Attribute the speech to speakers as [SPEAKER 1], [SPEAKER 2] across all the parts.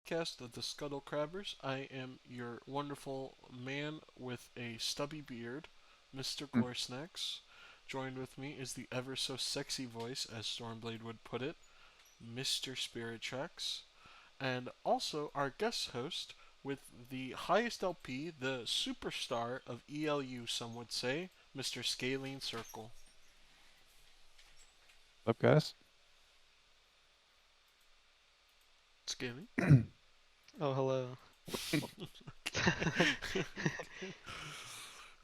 [SPEAKER 1] Podcast of the Scuttle Crabbers. I am your wonderful man with a stubby beard, Mr.
[SPEAKER 2] Mm.
[SPEAKER 1] Glorsnax. Joined with me is the ever so sexy voice, as Stormblade would put it, Mr. SpiritTracks. And also our guest host with the highest LP, the superstar of ELU, some would say, Mr. ScaleneCircle.
[SPEAKER 2] What's up, guys?
[SPEAKER 1] Scaling?
[SPEAKER 3] Oh, hello.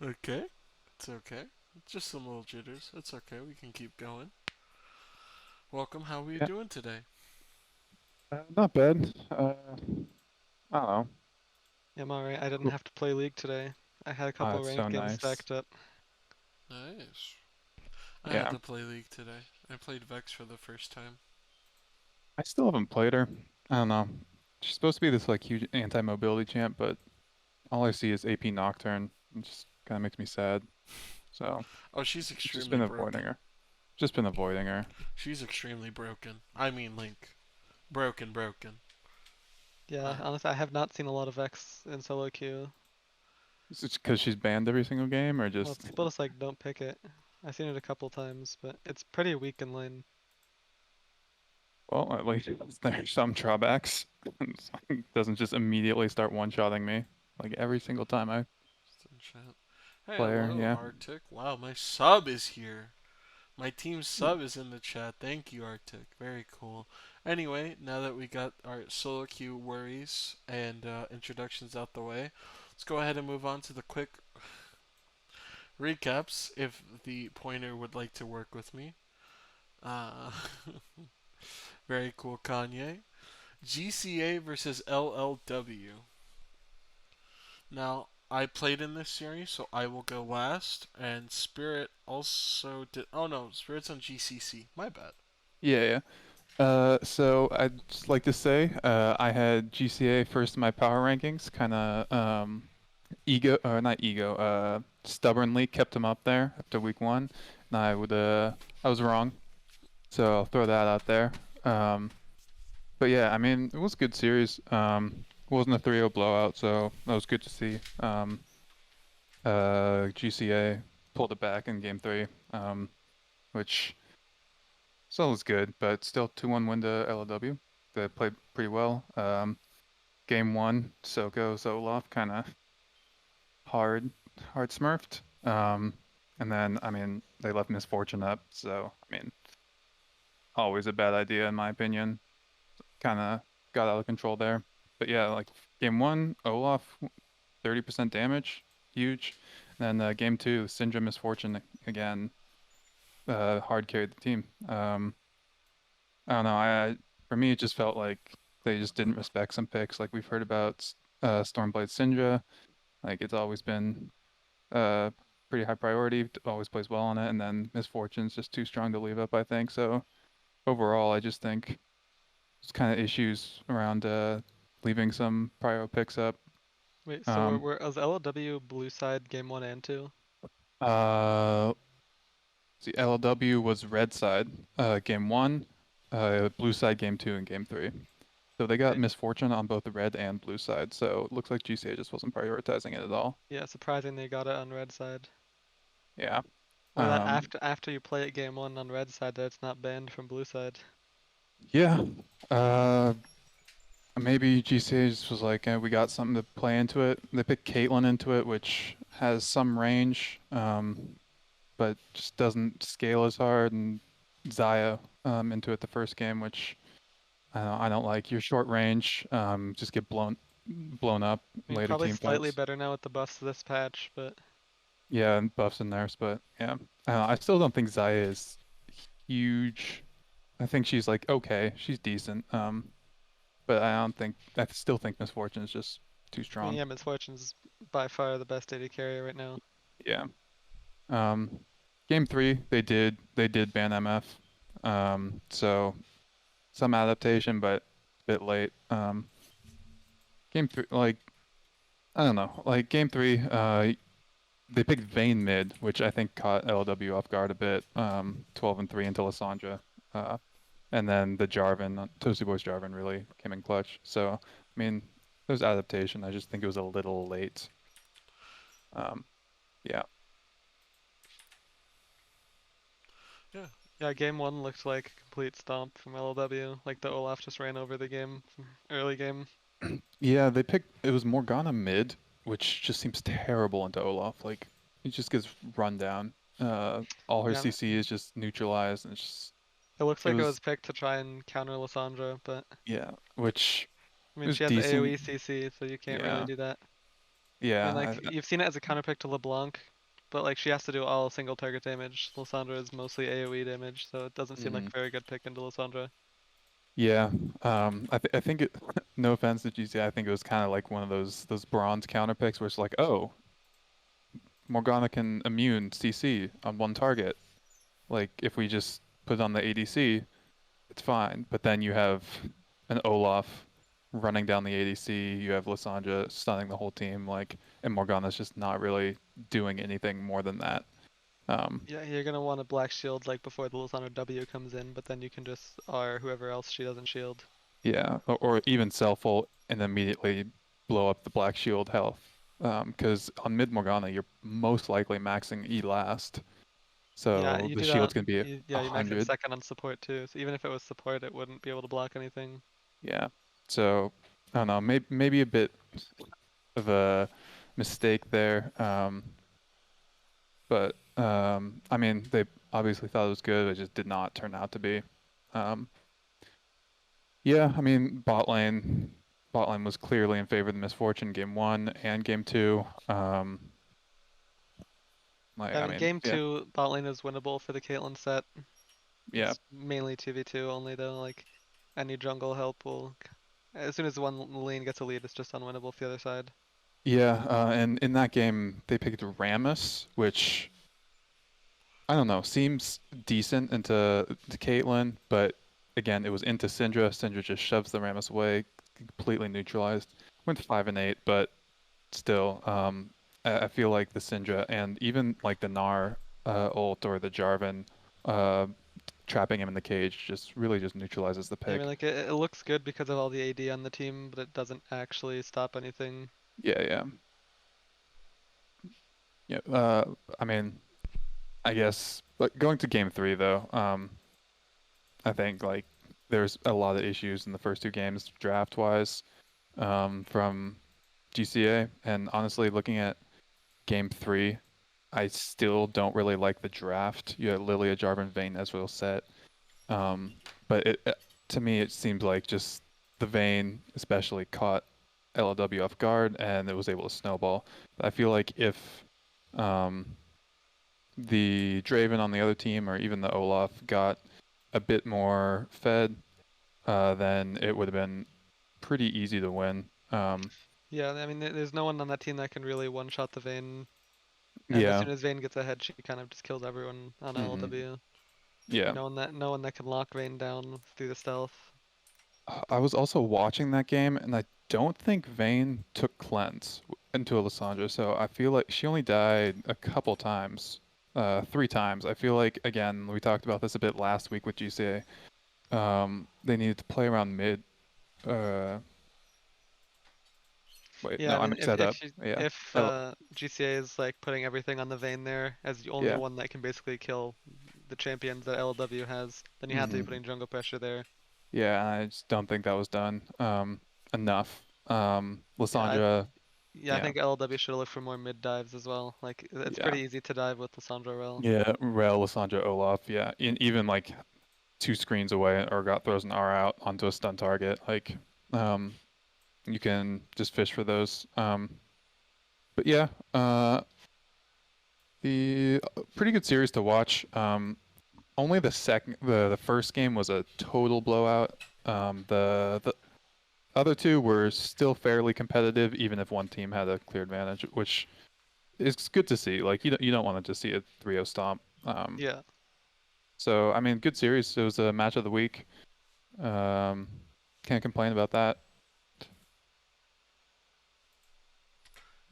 [SPEAKER 1] Okay, it's okay. Just some little jitters. It's okay. We can keep going. Welcome. How are you
[SPEAKER 2] Yeah,
[SPEAKER 1] doing today?
[SPEAKER 2] not bad. I don't know.
[SPEAKER 3] Yeah, I'm alright. I didn't
[SPEAKER 2] Cool.
[SPEAKER 3] have to play League today. I had a couple
[SPEAKER 2] It's so
[SPEAKER 3] ranked games
[SPEAKER 2] nice.
[SPEAKER 3] stacked up.
[SPEAKER 1] Nice. I had
[SPEAKER 2] Yeah,
[SPEAKER 1] to play League today. I played Vex for the first time.
[SPEAKER 2] I still haven't played her. I don't know. She's supposed to be this like huge anti-mobility champ, but all I see is AP Nocturne. It just kind of makes me sad. So
[SPEAKER 1] Oh, she's
[SPEAKER 2] I've just
[SPEAKER 1] extremely
[SPEAKER 2] been avoiding
[SPEAKER 1] broken.
[SPEAKER 2] her. Just been avoiding her.
[SPEAKER 1] She's extremely broken. I mean, Link. Broken, broken.
[SPEAKER 3] Yeah,
[SPEAKER 1] Uh,
[SPEAKER 3] honestly, I have not seen a lot of X in solo queue.
[SPEAKER 2] Is it because she's banned every single game, or
[SPEAKER 3] Well,
[SPEAKER 2] just
[SPEAKER 3] people just like don't pick it. I've seen it a couple times, but it's pretty weak in lane.
[SPEAKER 2] well, at least there's some drawbacks. It doesn't just immediately start one-shotting me like every single time I
[SPEAKER 1] just in chat. Hey,
[SPEAKER 2] play her.
[SPEAKER 1] hello,
[SPEAKER 2] Yeah.
[SPEAKER 1] Arctic. Wow, my sub is here. My team sub is in the chat. Thank you, Arctic. Very cool. Anyway, now that we got our solo queue worries and introductions out the way, let's go ahead and move on to the quick recaps if the pointer would like to work with me. Uh, very cool, Kanye. GCA versus LLW. Now, I played in this series, so I will go last. And Spirit also did. Oh no, Spirit's on GCC. My bad.
[SPEAKER 2] Yeah, yeah. So I'd just like to say, I had GCA first in my power rankings, kind of not ego, stubbornly kept him up there after week one, and I was wrong, so I'll throw that out there. Um, but yeah, I mean, it was a good series. It wasn't a 3-0 blowout, so that was good to see. GCA pulled it back in game three, which still was good, but still 2-1 win to LLW. They played pretty well. Game one, Soko, Zoloff kind of hard, hard smurfed. And then, I mean, they left Misfortune up, so, I mean, always a bad idea in my opinion. Kind of got out of control there. But yeah, like game one, Olaf, 30% damage, huge. And then game two, Syndrome Misfortune again, hard carried the team. I don't know. For me, it just felt like they just didn't respect some picks. Like we've heard about Stormblade Syndra. Like it's always been uh pretty high priority. Always plays well on it, and then Misfortune's just too strong to leave up. I think so. Overall, I just think it's kind of issues around leaving some prio picks up.
[SPEAKER 3] Wait, so
[SPEAKER 2] Um,
[SPEAKER 3] was LLW blue side game 1 and 2?
[SPEAKER 2] uh, the LW was red side, game one, blue side game two, and game three. So they got
[SPEAKER 3] Wait,
[SPEAKER 2] Misfortune on both the red and blue side. So it looks like GCA just wasn't prioritizing it at all.
[SPEAKER 3] yeah, surprising they got it on red side.
[SPEAKER 2] Yeah.
[SPEAKER 3] Or that
[SPEAKER 2] Um,
[SPEAKER 3] after you play it game 1 on red side, that it's not banned from blue side.
[SPEAKER 2] yeah. Uh, maybe GCA just was like, we got something to play into it. They picked Caitlyn into it, which has some range, but just doesn't scale as hard. And Zaya into it the first game, which I don't like. Your short range, just get blown up
[SPEAKER 3] I mean,
[SPEAKER 2] later
[SPEAKER 3] probably
[SPEAKER 2] team
[SPEAKER 3] slightly
[SPEAKER 2] fights.
[SPEAKER 3] better now with the buffs this patch, but
[SPEAKER 2] Yeah, and buffs and nerfs, but yeah, I still don't think Zaya is huge. I think she's like okay, she's decent. But I don't think I still think Misfortune is just too
[SPEAKER 3] I mean,
[SPEAKER 2] strong.
[SPEAKER 3] yeah, Misfortune's by far the best AD carrier right now.
[SPEAKER 2] Yeah. Um, game three they did ban MF. So some adaptation, but a bit late. Game three, like I don't know, like game three, they picked Vayne mid, which I think caught LW off guard a bit. 12 and 3 into Lysandra. Uh, and then the Jarvan, Toasty Boys Jarvan really came in clutch. So I mean, there's adaptation. I just think it was a little late. Yeah.
[SPEAKER 1] Yeah.
[SPEAKER 3] Yeah, game one looked like a complete stomp from LLW. Like the Olaf just ran over the game from early game.
[SPEAKER 2] Yeah, they picked it was Morgana mid, which just seems terrible into Olaf. Like he just gets run down. All her
[SPEAKER 3] Yeah,
[SPEAKER 2] CC is just neutralized, and it's just
[SPEAKER 3] it looks
[SPEAKER 2] it
[SPEAKER 3] like it
[SPEAKER 2] was
[SPEAKER 3] was picked to try and counter Lissandra, but
[SPEAKER 2] yeah, which
[SPEAKER 3] I mean
[SPEAKER 2] is
[SPEAKER 3] she has
[SPEAKER 2] decent.
[SPEAKER 3] AoE CC, so you can't really
[SPEAKER 2] Yeah,
[SPEAKER 3] do that. I mean,
[SPEAKER 2] yeah,
[SPEAKER 3] like you've seen it as a counter pick to LeBlanc, but like she has to do all single target damage. Lissandra is mostly AoE damage, so it doesn't seem like
[SPEAKER 2] mhm.
[SPEAKER 3] a very good pick into Lissandra.
[SPEAKER 2] Yeah. I think it. No offense to GC, I think it was kind of like one of those bronze counter picks where it's like, oh, Morgana can immune CC on one target. Like if we just put it on the ADC, it's fine. But then you have an Olaf running down the ADC. You have Lissandra stunning the whole team. Like, and Morgana's just not really doing anything more than that. Um,
[SPEAKER 3] Yeah, you're gonna want a black shield like before the Lissandra W comes in, but then you can just R whoever else she doesn't shield.
[SPEAKER 2] yeah, or even self ult and immediately blow up the Black Shield health. Because on mid Morgana, you're most likely maxing E last,
[SPEAKER 3] Yeah,
[SPEAKER 2] so
[SPEAKER 3] you
[SPEAKER 2] the
[SPEAKER 3] do that.
[SPEAKER 2] shield's gonna be
[SPEAKER 3] Yeah, you max it
[SPEAKER 2] 100.
[SPEAKER 3] second on support too. So even if it was support, it wouldn't be able to block anything.
[SPEAKER 2] Yeah. So I don't know, maybe a bit of a mistake there. But I mean, they obviously thought it was good. It just did not turn out to be. Um, yeah, I mean, bot lane was clearly in favor of the Misfortune game one and game two. Like,
[SPEAKER 3] I
[SPEAKER 2] I
[SPEAKER 3] mean,
[SPEAKER 2] mean,
[SPEAKER 3] game
[SPEAKER 2] yeah,
[SPEAKER 3] two, bot lane is winnable for the Caitlyn set.
[SPEAKER 2] yeah,
[SPEAKER 3] It's mainly 2v2 only though. Like any jungle help will, as soon as one lane gets a lead, it's just unwinnable for the other side.
[SPEAKER 2] yeah. And in that game, they picked Rammus, which I don't know, seems decent into to Caitlyn, but again, it was into Syndra. Syndra just shoves the Rammus away, completely neutralized. Went 5-8, but still, I feel like the Syndra and even like the Gnar ult or the Jarvan uh, trapping him in the cage just really just neutralizes the
[SPEAKER 3] Yeah, I mean,
[SPEAKER 2] pick.
[SPEAKER 3] like it looks good because of all the AD on the team, but it doesn't actually stop anything.
[SPEAKER 2] Yeah, yeah, yeah. I mean, I guess, but going to game three though, I think like there's a lot of issues in the first two games draft wise from GCA, and honestly, looking at game three, I still don't really like the draft. You had Lilia, Jarvan, Vayne, Ezreal set. Um, but to me, it seems like just the Vayne especially caught LLW off guard and it was able to snowball. I feel like if um, the Draven on the other team or even the Olaf got a bit more fed, then it would have been pretty easy to win.
[SPEAKER 3] Yeah, I mean, there's no one on that team that can really one-shot the Vayne, and as
[SPEAKER 2] Yeah.
[SPEAKER 3] soon as Vayne gets ahead, she kind of just kills everyone on
[SPEAKER 2] hmm
[SPEAKER 3] LLW.
[SPEAKER 2] Yeah.
[SPEAKER 3] No one that can lock Vayne down through the stealth.
[SPEAKER 2] I was also watching that game, and I don't think Vayne took cleanse into Alessandra, so I feel like she only died a couple times, 3 times. I feel like again we talked about this a bit last week with GCA. They needed to play around mid. Uh, wait,
[SPEAKER 3] Yeah,
[SPEAKER 2] no,
[SPEAKER 3] I
[SPEAKER 2] I
[SPEAKER 3] mean,
[SPEAKER 2] mixed that up. Yeah,
[SPEAKER 3] if
[SPEAKER 2] L
[SPEAKER 3] GCA is like putting everything on the Vayne there as the only
[SPEAKER 2] yeah.
[SPEAKER 3] one that can basically kill the champions that LLW has, then you have to be
[SPEAKER 2] hmm
[SPEAKER 3] putting jungle pressure there.
[SPEAKER 2] Yeah, I just don't think that was done enough.
[SPEAKER 3] Yeah,
[SPEAKER 2] Lysandra,
[SPEAKER 3] yeah, I
[SPEAKER 2] yeah,
[SPEAKER 3] think LLW should have looked for more mid dives as well. Like it's
[SPEAKER 2] yeah,
[SPEAKER 3] pretty easy to dive with Lissandra Rel.
[SPEAKER 2] yeah. Rel, Lysandra, Olaf, yeah. Even like 2 screens away or got throws an R out onto a stun target. Like, um, you can just fish for those. But yeah, the pretty good series to watch. Only the first game was a total blowout. The other two were still fairly competitive, even if one team had a clear advantage, which is good to see. Like you don't want to just see a 3-0 stomp.
[SPEAKER 3] Yeah.
[SPEAKER 2] So I mean, good series. It was a match of the week. Um, can't complain about that.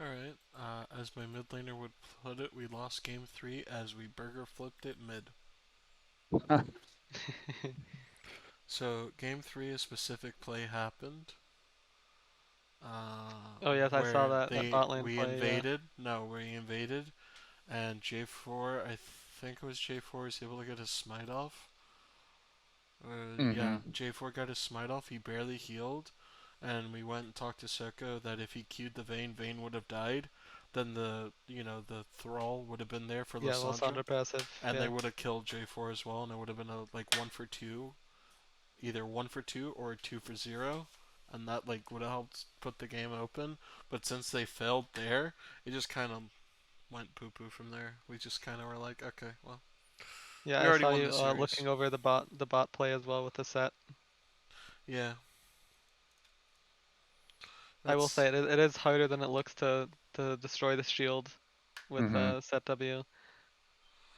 [SPEAKER 1] Alright, as my mid laner would put it, we lost game 3 as we burger flipped it mid. So, game 3, a specific play happened.
[SPEAKER 3] Oh yes, I saw
[SPEAKER 1] where
[SPEAKER 3] that bot lane
[SPEAKER 1] we
[SPEAKER 3] play. Yeah.
[SPEAKER 1] invaded. No, we invaded, and J4, I think it was J4, was able to get his smite off. Yeah,
[SPEAKER 2] Mm-hmm.
[SPEAKER 1] J4 got his smite off. He barely healed, and we went and talked to Soko that if he queued the Vayne, Vayne would have died. Then the Thrall would have been there for
[SPEAKER 3] Yeah,
[SPEAKER 1] Lysandra,
[SPEAKER 3] Lysandra passive.
[SPEAKER 1] and they
[SPEAKER 3] Yeah.
[SPEAKER 1] would have killed J4 as well, and it would have been a like 1 for 2, either 1 for 2 or 2 for 0, and that like would have helped put the game open. But since they failed there, it just kind of went poo poo from there. We just kind of were like, okay, well,
[SPEAKER 3] Yeah,
[SPEAKER 1] we
[SPEAKER 3] I
[SPEAKER 1] already
[SPEAKER 3] saw
[SPEAKER 1] won
[SPEAKER 3] you
[SPEAKER 1] the series.
[SPEAKER 3] looking over the bot play as well with the set.
[SPEAKER 1] Yeah,
[SPEAKER 3] I will
[SPEAKER 1] that's
[SPEAKER 3] say it is harder than it looks to destroy the shield with
[SPEAKER 2] Mm-hmm.
[SPEAKER 3] set W.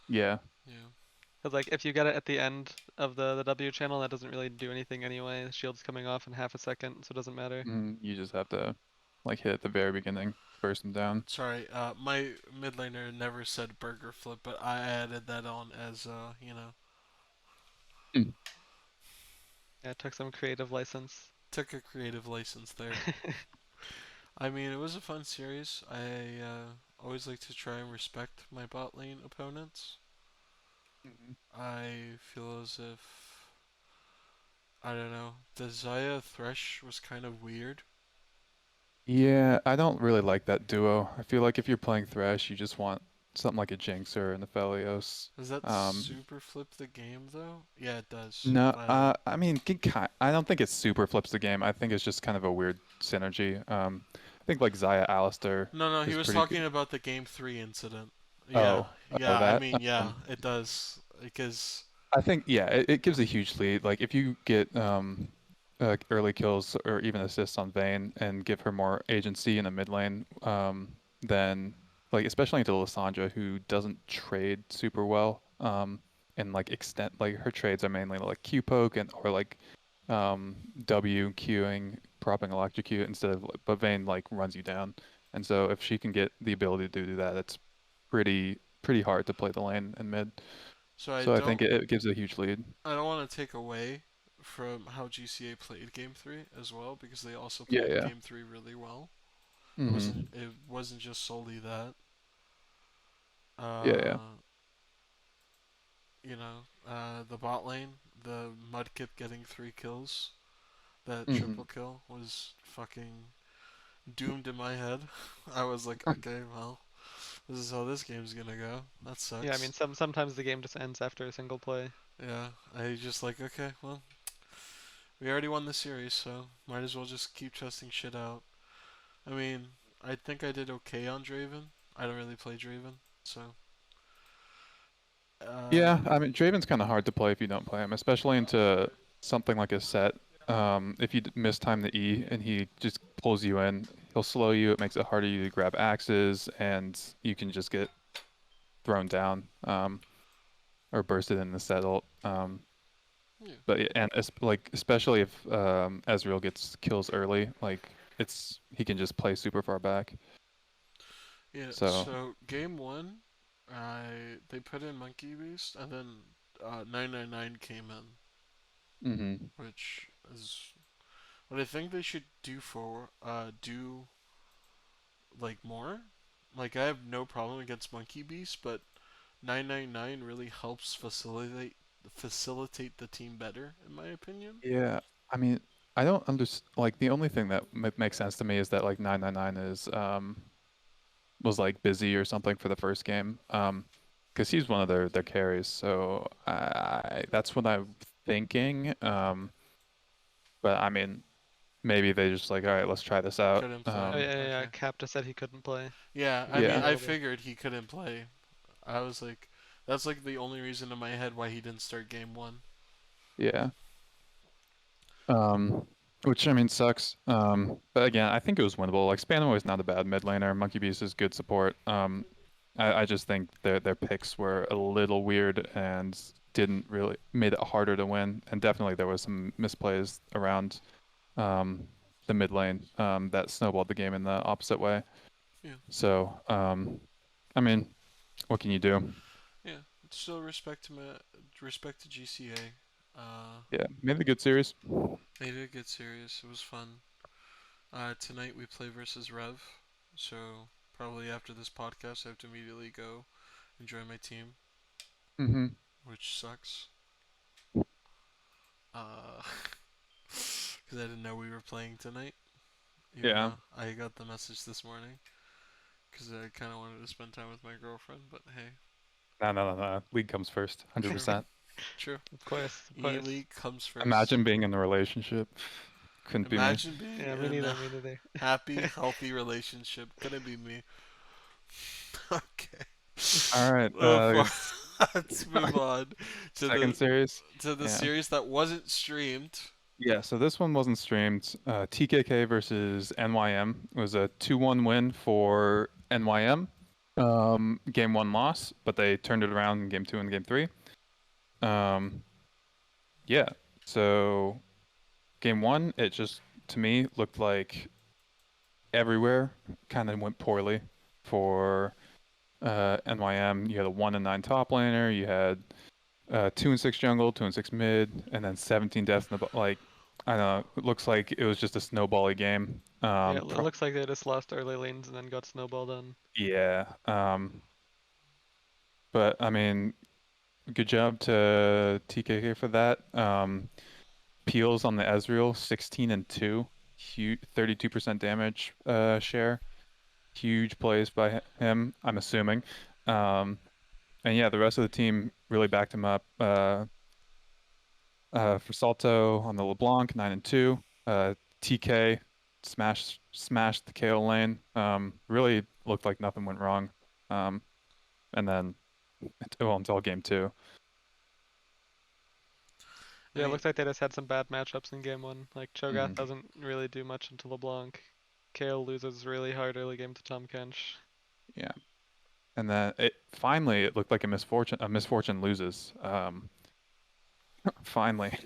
[SPEAKER 2] Yeah.
[SPEAKER 1] yeah.
[SPEAKER 3] Because like if you get it at the end of the W channel, that doesn't really do anything anyway. The shield's coming off in half a second, so it doesn't matter.
[SPEAKER 2] You just have to like hit at the very beginning, burst them down.
[SPEAKER 1] Sorry, my mid laner never said burger flip, but I added that on as
[SPEAKER 2] Mm.
[SPEAKER 3] Yeah, it took some creative license.
[SPEAKER 1] took a creative license there. I mean, it was a fun series. I always like to try and respect my bot lane opponents.
[SPEAKER 2] Mhm.
[SPEAKER 1] I feel as if, I don't know, the Xayah Thresh was kind of weird.
[SPEAKER 2] Yeah, I don't really like that duo. I feel like if you're playing Thresh, you just want something like a Jinx or an Aphelios.
[SPEAKER 1] Does that
[SPEAKER 2] Um,
[SPEAKER 1] super flip the game though? Yeah, it does.
[SPEAKER 2] no,
[SPEAKER 1] But
[SPEAKER 2] I mean, I don't think it super flips the game. I think it's just kind of a weird synergy. I think like Xayah Alistair
[SPEAKER 1] no, he
[SPEAKER 2] is
[SPEAKER 1] was
[SPEAKER 2] pretty
[SPEAKER 1] talking
[SPEAKER 2] good.
[SPEAKER 1] about the game 3 incident. Yeah,
[SPEAKER 2] Oh, oh,
[SPEAKER 1] yeah, I
[SPEAKER 2] that.
[SPEAKER 1] mean, yeah,
[SPEAKER 2] Um,
[SPEAKER 1] it does. Because,
[SPEAKER 2] I think yeah, it gives a huge lead. Like if you get early kills or even assists on Vayne and give her more agency in the mid lane, then like especially into Lysandra who doesn't trade super well, and like extent like her trades are mainly like Q poke and or like W queuing, propping electrocute instead of but Vayne like runs you down. And so if she can get the ability to do that, it's pretty hard to play the lane and mid.
[SPEAKER 1] so I
[SPEAKER 2] So I think
[SPEAKER 1] don't,
[SPEAKER 2] it gives a huge lead.
[SPEAKER 1] I don't want to take away from how GCA played game 3 as well, because they also
[SPEAKER 2] Yeah,
[SPEAKER 1] played
[SPEAKER 2] yeah.
[SPEAKER 1] game 3 really well.
[SPEAKER 2] Mm-hmm.
[SPEAKER 1] It wasn't just solely that.
[SPEAKER 2] Yeah, yeah.
[SPEAKER 1] Uh, the bot lane, the Mudkip getting 3 kills, that
[SPEAKER 2] Mm-hmm.
[SPEAKER 1] triple kill was fucking doomed in my head. I was like, okay, well, this is how this game's gonna go. That
[SPEAKER 3] Yeah, I mean
[SPEAKER 1] sucks.
[SPEAKER 3] sometimes the game just ends after a single play.
[SPEAKER 1] Yeah, I just like, okay, well, we already won the series, so might as well just keep testing shit out. I mean, I think I did okay on Draven. I don't really play Draven, so
[SPEAKER 2] Yeah, I mean, Draven's kind of hard to play if you don't play him, especially into something like a set. If you mistime the E and he just pulls you in, he'll slow you. It makes it harder you to grab axes, and you can just get thrown down, or bursted in the set ult.
[SPEAKER 1] yeah,
[SPEAKER 2] But yeah, and like especially if Ezreal gets kills early, like he can just play super far back.
[SPEAKER 1] yeah.
[SPEAKER 2] So.
[SPEAKER 1] So game 1, they put in Monkey Beast, and then 999 came in,
[SPEAKER 2] Mm-hmm.
[SPEAKER 1] which is what I think they should do like more. Like I have no problem against Monkey Beast, but 999 really helps facilitate the team better, in my opinion.
[SPEAKER 2] Yeah, I mean, I don't understand. Like, the only thing that makes sense to me is that like 999 is was like busy or something for the first game. Because he's one of their carries. So that's what I'm thinking. But I mean, maybe they just like, all right, let's try this out.
[SPEAKER 1] Couldn't play.
[SPEAKER 3] Oh yeah, yeah, yeah.
[SPEAKER 1] Okay.
[SPEAKER 3] Capta said he couldn't play.
[SPEAKER 1] Yeah,
[SPEAKER 3] He
[SPEAKER 1] I
[SPEAKER 3] wasn't
[SPEAKER 1] mean,
[SPEAKER 2] Yeah,
[SPEAKER 1] I
[SPEAKER 3] available.
[SPEAKER 1] figured he couldn't play. I was like, that's like the only reason in my head why he didn't start game 1.
[SPEAKER 2] yeah. Um, which I mean sucks. But again, I think it was winnable. Like Spano is not a bad mid laner. Monkey Beast is good support. I just think their picks were a little weird and didn't really made it harder to win. And definitely there was some misplays around um, the mid lane that snowballed the game in the opposite way.
[SPEAKER 1] Yeah,
[SPEAKER 2] So I mean, what can you do?
[SPEAKER 1] yeah. Still respect to GCA.
[SPEAKER 2] Yeah, made it a good series.
[SPEAKER 1] Made it a good series. It was fun. Tonight we play versus Rev, so probably after this podcast I have to immediately go enjoy my team,
[SPEAKER 2] Mm-hmm.
[SPEAKER 1] which sucks. Uh, because I didn't know we were playing tonight, even
[SPEAKER 2] Yeah.
[SPEAKER 1] though I got the message this morning. Because I kind of wanted to spend time with my girlfriend, but hey,
[SPEAKER 2] No. League comes first,
[SPEAKER 1] true,
[SPEAKER 2] 100%.
[SPEAKER 1] true.
[SPEAKER 3] Of course, of
[SPEAKER 1] E
[SPEAKER 3] course.
[SPEAKER 1] League comes first.
[SPEAKER 2] Imagine being in a relationship. Couldn't be me.
[SPEAKER 1] Imagine being
[SPEAKER 3] Yeah, me
[SPEAKER 1] in
[SPEAKER 3] neither,
[SPEAKER 1] a
[SPEAKER 3] me neither.
[SPEAKER 1] happy, healthy relationship. Couldn't be me. Okay.
[SPEAKER 2] All right.
[SPEAKER 1] Let's move on to
[SPEAKER 2] Second series.
[SPEAKER 1] the
[SPEAKER 2] Yeah.
[SPEAKER 1] series that wasn't streamed.
[SPEAKER 2] Yeah, so this one wasn't streamed. TKK versus NYM was a 2-1 win for NYM. Game one loss, but they turned it around in game two and game three. Um, yeah, so game one, it just, to me, looked like everywhere kind of went poorly for NYM. You had a 1-9 top laner, you had 2-6 jungle, 2-6 mid, and then 17 deaths in the like. I don't know. It looks like it was just a snowbally game.
[SPEAKER 3] Yeah, it looks like they just lost early lanes and then got snowballed on.
[SPEAKER 2] Yeah. But I mean, good job to TKK for that. Peels on the Ezreal, 16 and 2, huge 32% damage share. Huge plays by him, I'm assuming. And yeah, the rest of the team really backed him up. For Salto on the LeBlanc, 9 and 2. TK smashed the KO lane. Really looked like nothing went wrong. And then until game two.
[SPEAKER 3] Yeah, it looks like they just had some bad matchups in game one. Like Cho'Gath
[SPEAKER 2] Mhm.
[SPEAKER 3] doesn't really do much into LeBlanc. Kayle loses really hard early game to Tahm Kench.
[SPEAKER 2] Yeah. And then it looked like a misfortune. A misfortune loses. Finally,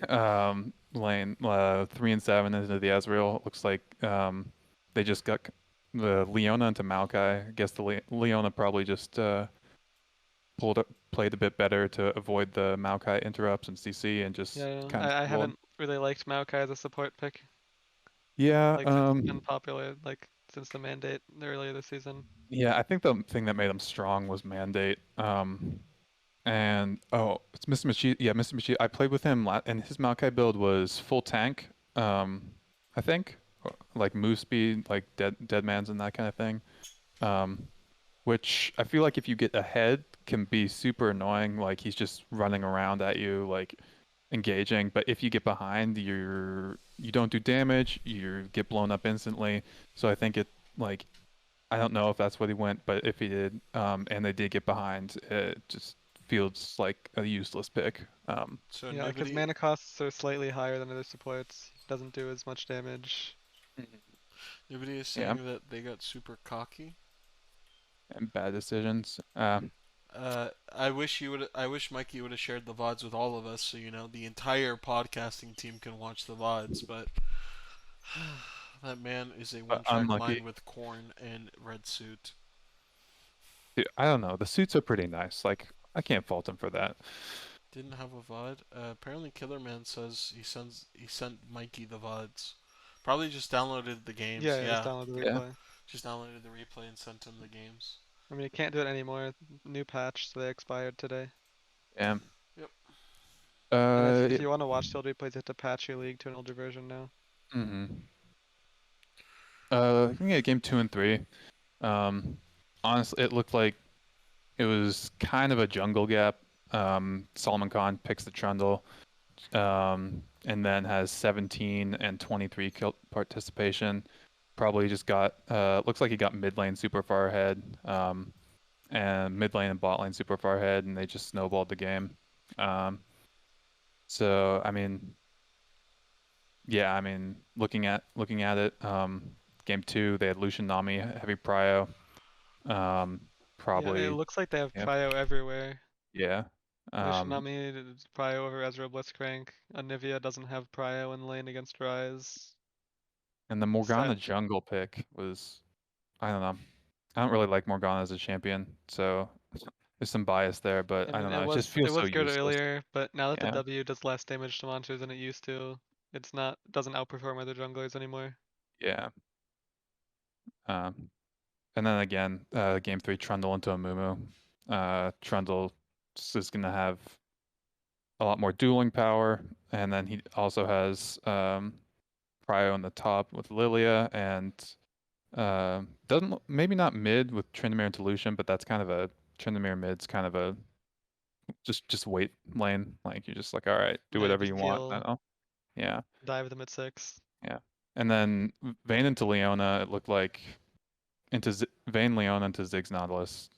[SPEAKER 2] lane 3 and 7 into the Ezreal. It looks like they just got the Leona into Maokai. I guess the Leona probably just played a bit better to avoid the Maokai interrupts and CC and just
[SPEAKER 3] Yeah,
[SPEAKER 2] kind of
[SPEAKER 3] I
[SPEAKER 2] struggled.
[SPEAKER 3] haven't really liked Maokai as a support pick.
[SPEAKER 2] Yeah,
[SPEAKER 3] Like since it's been popular, like since the mandate earlier this season.
[SPEAKER 2] yeah. I think the thing that made him strong was mandate. And oh, it's Mr. Machi. Yeah, Mr. Machi. I played with him, and his Maokai build was full tank. I think like move speed, like dead man's and that kind of thing. Um, which I feel like if you get ahead can be super annoying. Like he's just running around at you, like engaging. But if you get behind, you don't do damage. You get blown up instantly. So I think it like I don't know if that's what he went, but if he did, and they did get behind, it just feels like a useless pick.
[SPEAKER 1] So
[SPEAKER 3] Yeah, because
[SPEAKER 1] Nibity,
[SPEAKER 3] mana costs are slightly higher than other supports. Doesn't do as much damage.
[SPEAKER 1] Nibity is
[SPEAKER 2] Yeah,
[SPEAKER 1] saying that they got super cocky.
[SPEAKER 2] and bad decisions.
[SPEAKER 1] I wish you would. I wish Mikey would have shared the VODs with all of us, so the entire podcasting team can watch the VODs. But that man is a
[SPEAKER 2] But
[SPEAKER 1] one-track
[SPEAKER 2] unlucky.
[SPEAKER 1] mind with corn and red suit.
[SPEAKER 2] Dude, I don't know. The suits are pretty nice. Like I can't fault him for that.
[SPEAKER 1] Didn't have a VOD. Apparently, Killerman says he sent Mikey the VODs. Probably just downloaded the games.
[SPEAKER 3] Yeah, just
[SPEAKER 1] Yeah,
[SPEAKER 3] download the
[SPEAKER 2] Yeah.
[SPEAKER 3] replay.
[SPEAKER 1] just downloaded the replay and sent him the games.
[SPEAKER 3] I mean, you can't do it anymore. New patch, so they expired today.
[SPEAKER 2] Yeah.
[SPEAKER 1] Yep.
[SPEAKER 3] And if
[SPEAKER 2] Yeah.
[SPEAKER 3] you want to watch the old replays, you have to patch your league to an older version now.
[SPEAKER 2] Looking at game 2 and 3, honestly, it looked like it was kind of a jungle gap. Solomon Khan picks the Trundle, and then has 17 and 23 kill participation. Probably just got, looks like he got mid lane super far ahead, and mid lane and bot lane super far ahead, and they just snowballed the game. So I mean, yeah, I mean, looking at it, game 2 they had Lucian Nami heavy prio,
[SPEAKER 3] Yeah, it
[SPEAKER 2] probably,
[SPEAKER 3] looks like they have
[SPEAKER 2] yeah,
[SPEAKER 3] prio everywhere.
[SPEAKER 2] yeah. Um,
[SPEAKER 3] Lushinami is prio over Ezreal Blitzcrank. Anivia doesn't have prio in lane against Ryze.
[SPEAKER 2] and the
[SPEAKER 3] Set.
[SPEAKER 2] Morgana jungle pick was, I don't know. I don't really like Morgana as a champion, so there's some bias there, but
[SPEAKER 3] I
[SPEAKER 2] I
[SPEAKER 3] mean,
[SPEAKER 2] don't
[SPEAKER 3] it
[SPEAKER 2] know. It just
[SPEAKER 3] was it
[SPEAKER 2] feels so
[SPEAKER 3] was good
[SPEAKER 2] useless.
[SPEAKER 3] earlier, but now that the
[SPEAKER 2] Yeah,
[SPEAKER 3] W does less damage to monsters than it used to, doesn't outperform other junglers anymore.
[SPEAKER 2] yeah. And then again, game 3, Trundle into a Mumu. Trundle is going to have a lot more dueling power, and then he also has Cryo on the top with Lilia, and doesn't maybe not mid with Tryndamere into Lucian, but that's kind of a Tryndamere mid's kind of a just wait lane. Like you're just like, all right, do
[SPEAKER 3] Yeah,
[SPEAKER 2] whatever
[SPEAKER 3] just
[SPEAKER 2] you want. I
[SPEAKER 3] heal,
[SPEAKER 2] know. Yeah,
[SPEAKER 3] dive them at 6.
[SPEAKER 2] yeah. And then Vayne into Leona, it looked like Vayne Leona into Ziggs Nautilus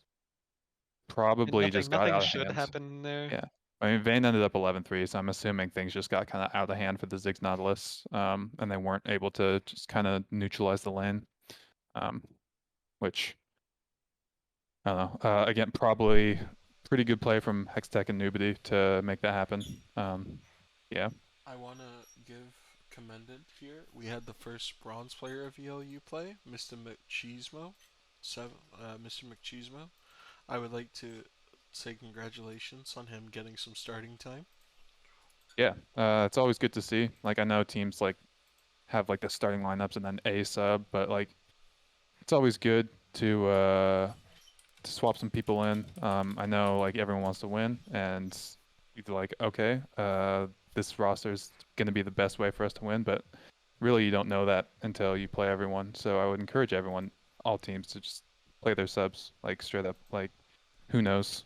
[SPEAKER 3] And
[SPEAKER 2] probably just got
[SPEAKER 3] nothing
[SPEAKER 2] out of
[SPEAKER 3] should
[SPEAKER 2] hand.
[SPEAKER 3] happen there.
[SPEAKER 2] Yeah. I mean, Vayne ended up 11-3, so I'm assuming things just got kind of out of hand for the Ziggs Nautilus, and they weren't able to just kind of neutralize the lane, which, I don't know. Again, probably pretty good play from Hextech and Nubity to make that happen. Yeah.
[SPEAKER 1] I want to give commended here. We had the first bronze player of ELU play, Mr. McCheesemo. Mr. McCheesemo. I would like to say congratulations on him getting some starting time.
[SPEAKER 2] Yeah. It's always good to see. Like, I know teams like have like the starting lineups and then a sub, but like it's always good to swap some people in. I know like everyone wants to win, and you're like, okay, this roster is gonna be the best way for us to win, but really you don't know that until you play everyone. So I would encourage everyone, all teams, to just play their subs, like straight up. Like, who knows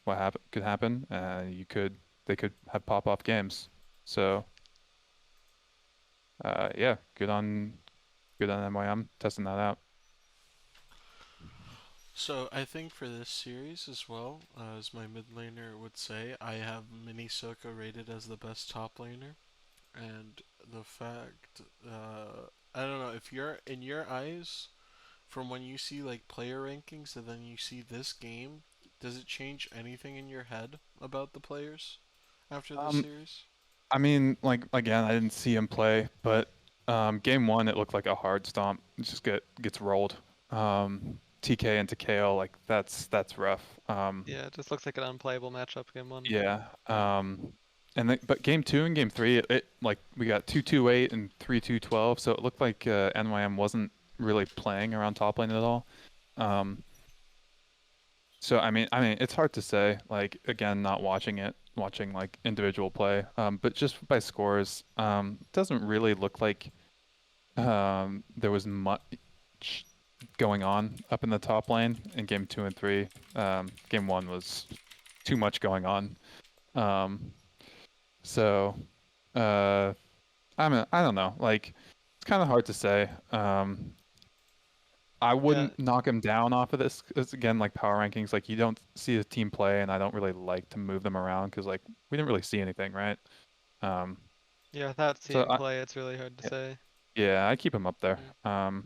[SPEAKER 2] what could happen? They could have pop off games. So yeah, good on MYM testing that out.
[SPEAKER 1] So I think for this series as well, as my mid laner would say, I have Mini Soko rated as the best top laner, and the fact, I don't know if you're in your eyes, from when you see like player rankings and then you see this game, does it change anything in your head about the players after this
[SPEAKER 2] Um,
[SPEAKER 1] series?
[SPEAKER 2] I mean, like again, I didn't see him play, but game 1 it looked like a hard stomp. It just gets rolled. TK into KO, like that's rough.
[SPEAKER 3] Yeah, it just looks like an unplayable matchup game 1.
[SPEAKER 2] Yeah. And then, but game 2 and game 3, it like we got 2-2-8 and 3-2-12, so it looked like NYM wasn't really playing around top lane at all. Um, so I mean, it's hard to say. Like again, not watching like individual play, but just by scores, it doesn't really look like there was much going on up in the top lane in game 2 and 3. Game 1 was too much going on. Um, so I don't know. Like it's kind of hard to say. I
[SPEAKER 3] Yeah,
[SPEAKER 2] wouldn't knock him down off of this. It's again like power rankings. Like you don't see a team play, and I don't really like to move them around because like we didn't really see anything, right? Um,
[SPEAKER 3] yeah, without
[SPEAKER 2] so
[SPEAKER 3] seeing play, it's really hard to
[SPEAKER 2] yeah,
[SPEAKER 3] say.
[SPEAKER 2] yeah, I keep him up there.
[SPEAKER 1] Mm.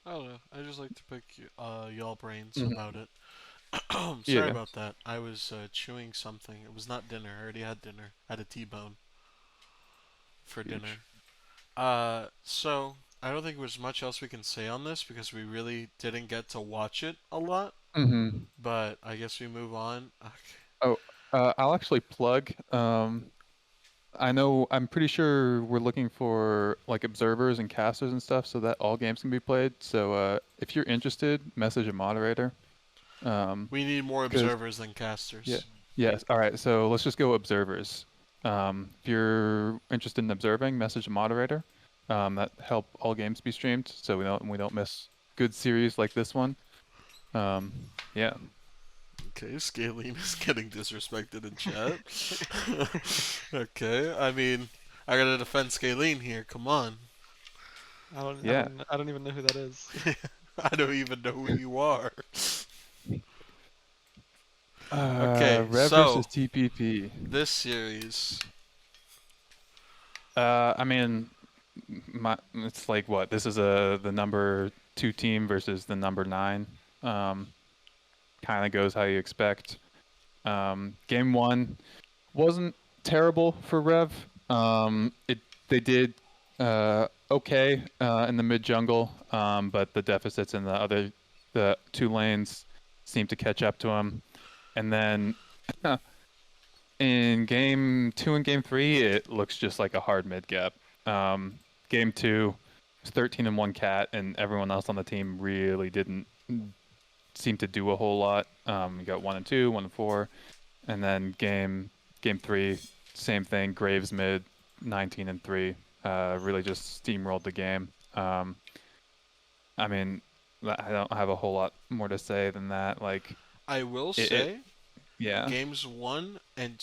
[SPEAKER 1] I don't know. I just like to pick y'all brains
[SPEAKER 2] Mhm.
[SPEAKER 1] about it. Sorry
[SPEAKER 2] Yeah.
[SPEAKER 1] about that. I was chewing something. It was not dinner. I already had dinner. I had a T-bone for dinner.
[SPEAKER 2] Huge.
[SPEAKER 1] So I don't think there's much else we can say on this because we really didn't get to watch it a lot.
[SPEAKER 2] Hmm.
[SPEAKER 1] But I guess we move on. Okay.
[SPEAKER 2] Oh, I'll actually plug. I know I'm pretty sure we're looking for like observers and casters and stuff so that all games can be played. So if you're interested, message a moderator. Um,
[SPEAKER 1] We need more
[SPEAKER 2] because
[SPEAKER 1] observers than
[SPEAKER 2] yeah,
[SPEAKER 1] casters.
[SPEAKER 2] yes. All right. So let's just go observers. If you're interested in observing, message a moderator. That help all games be streamed so we don't miss good series like this one. Yeah.
[SPEAKER 1] Okay, Scalene is getting disrespected in chat. Okay, I mean, I gotta defend Scalene here. Come on.
[SPEAKER 2] Yeah.
[SPEAKER 3] I don't even know who that is.
[SPEAKER 1] I don't even know who you are. Okay,
[SPEAKER 2] Rev
[SPEAKER 1] so
[SPEAKER 2] versus TPP.
[SPEAKER 1] this series.
[SPEAKER 2] I mean, it's like what? This is the number 2 team versus the number 9. Kind of goes how you expect. Game 1 wasn't terrible for Rev. They did okay in the mid jungle, but the deficits in the 2 lanes seemed to catch up to them. And then in game 2 and game 3, it looks just like a hard mid gap. Game 2, 13 and 1 cat, and everyone else on the team really didn't seem to do a whole lot. You got 1 and 2, 1 and 4, and then game 3, same thing. Graves mid, 19 and 3. Really just steamrolled the game. I mean, I don't have a whole lot more to say than that. Like,
[SPEAKER 1] I will
[SPEAKER 2] it
[SPEAKER 1] say,
[SPEAKER 2] yeah.
[SPEAKER 1] games 1 and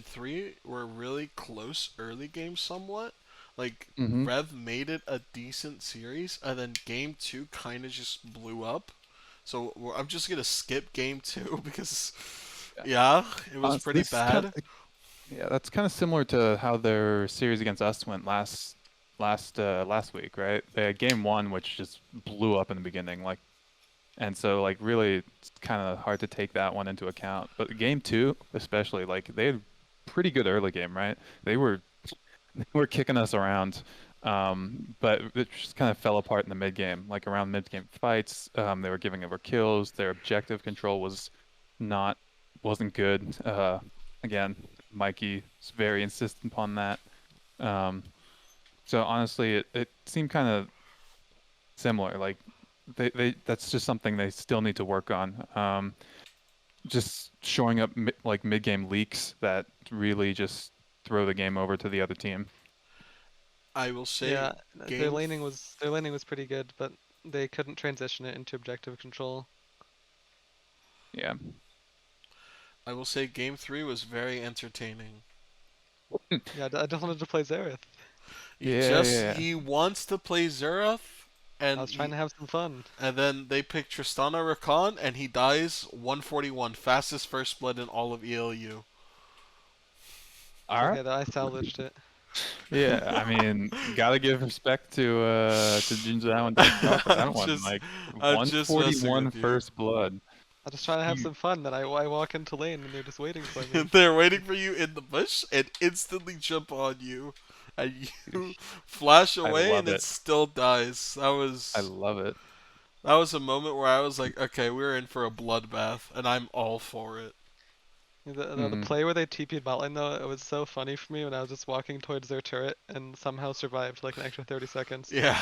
[SPEAKER 1] 3 were really close early games somewhat. Like,
[SPEAKER 2] Mm-hmm.
[SPEAKER 1] Rev made it a decent series, and then game 2 kind of just blew up. So I'm just gonna skip game 2 because,
[SPEAKER 2] Yeah.
[SPEAKER 1] yeah, it was
[SPEAKER 2] Honestly,
[SPEAKER 1] pretty
[SPEAKER 2] this is kind
[SPEAKER 1] bad.
[SPEAKER 2] of yeah, that's kind of similar to how their series against us went last week, right? They had game 1, which just blew up in the beginning, like, and so like really it's kind of hard to take that one into account. But game 2, especially, like they had pretty good early game, right? They were they were kicking us around, but it just kind of fell apart in the mid game. Like around mid game fights, they were giving over kills. Their objective control not wasn't good. Again, Mikey is very insistent upon that. Um, so honestly, it seemed kind of similar. Like they that's just something they still need to work on. Just showing up like mid game leaks that really just throw the game over to the other team.
[SPEAKER 1] I will say
[SPEAKER 3] Yeah, their
[SPEAKER 1] game
[SPEAKER 3] laning was pretty good, but they couldn't transition it into objective control.
[SPEAKER 2] Yeah.
[SPEAKER 1] I will say game 3 was very entertaining.
[SPEAKER 3] Yeah, I just wanted to play Xerath.
[SPEAKER 2] Yeah, yeah.
[SPEAKER 1] He wants to play Xerath,
[SPEAKER 3] I
[SPEAKER 1] and
[SPEAKER 3] was trying to have some fun.
[SPEAKER 1] then they pick Tristana Rakan, and he dies 141, fastest first blood in all of ELU.
[SPEAKER 3] It's
[SPEAKER 2] All right.
[SPEAKER 3] okay though, I salvaged it.
[SPEAKER 2] Yeah, I mean, gotta give respect to Jinzhou and Darkstar for that
[SPEAKER 1] I'm
[SPEAKER 2] one.
[SPEAKER 1] just
[SPEAKER 2] Like
[SPEAKER 1] I'm just messing
[SPEAKER 2] 141
[SPEAKER 1] with you.
[SPEAKER 2] first blood.
[SPEAKER 3] I was trying to have
[SPEAKER 2] You
[SPEAKER 3] some fun, then I walk into lane and they're just waiting for me.
[SPEAKER 1] They're waiting for you in the bush and instantly jump on you, and you flash
[SPEAKER 2] I
[SPEAKER 1] away and
[SPEAKER 2] love
[SPEAKER 1] it
[SPEAKER 2] it.
[SPEAKER 1] still dies.
[SPEAKER 2] I love it.
[SPEAKER 1] That was a moment where I was like, okay, we're in for a bloodbath, and I'm all for it.
[SPEAKER 3] The
[SPEAKER 2] Mm.
[SPEAKER 3] play where they TP'd bot lane though, it was so funny for me when I was just walking towards their turret and somehow survived like an extra 30 seconds.
[SPEAKER 1] Yeah.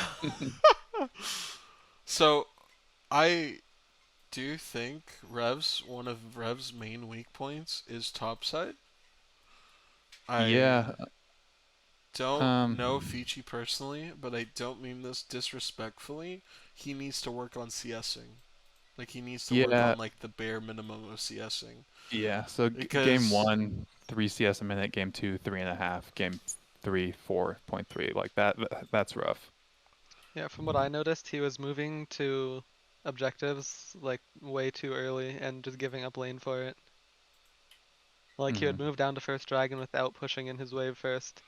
[SPEAKER 1] So I do think one of Rev's main weak points is topside. I
[SPEAKER 2] Yeah.
[SPEAKER 1] don't know
[SPEAKER 2] Um.
[SPEAKER 1] Fichi personally, but I don't mean this disrespectfully. He needs to work on CSing. Like he needs to work
[SPEAKER 2] Yeah.
[SPEAKER 1] on like the bare minimum of CSing.
[SPEAKER 2] Yeah. So game
[SPEAKER 1] Because
[SPEAKER 2] 1, 3 CS a minute. Game 2, 3.5. Game 3, 4.3. Like that's rough.
[SPEAKER 3] Yeah, from what I noticed, he was moving to objectives like way too early and just giving up lane for it. Like he would
[SPEAKER 2] Hmm.
[SPEAKER 3] move down to first dragon without pushing in his wave first,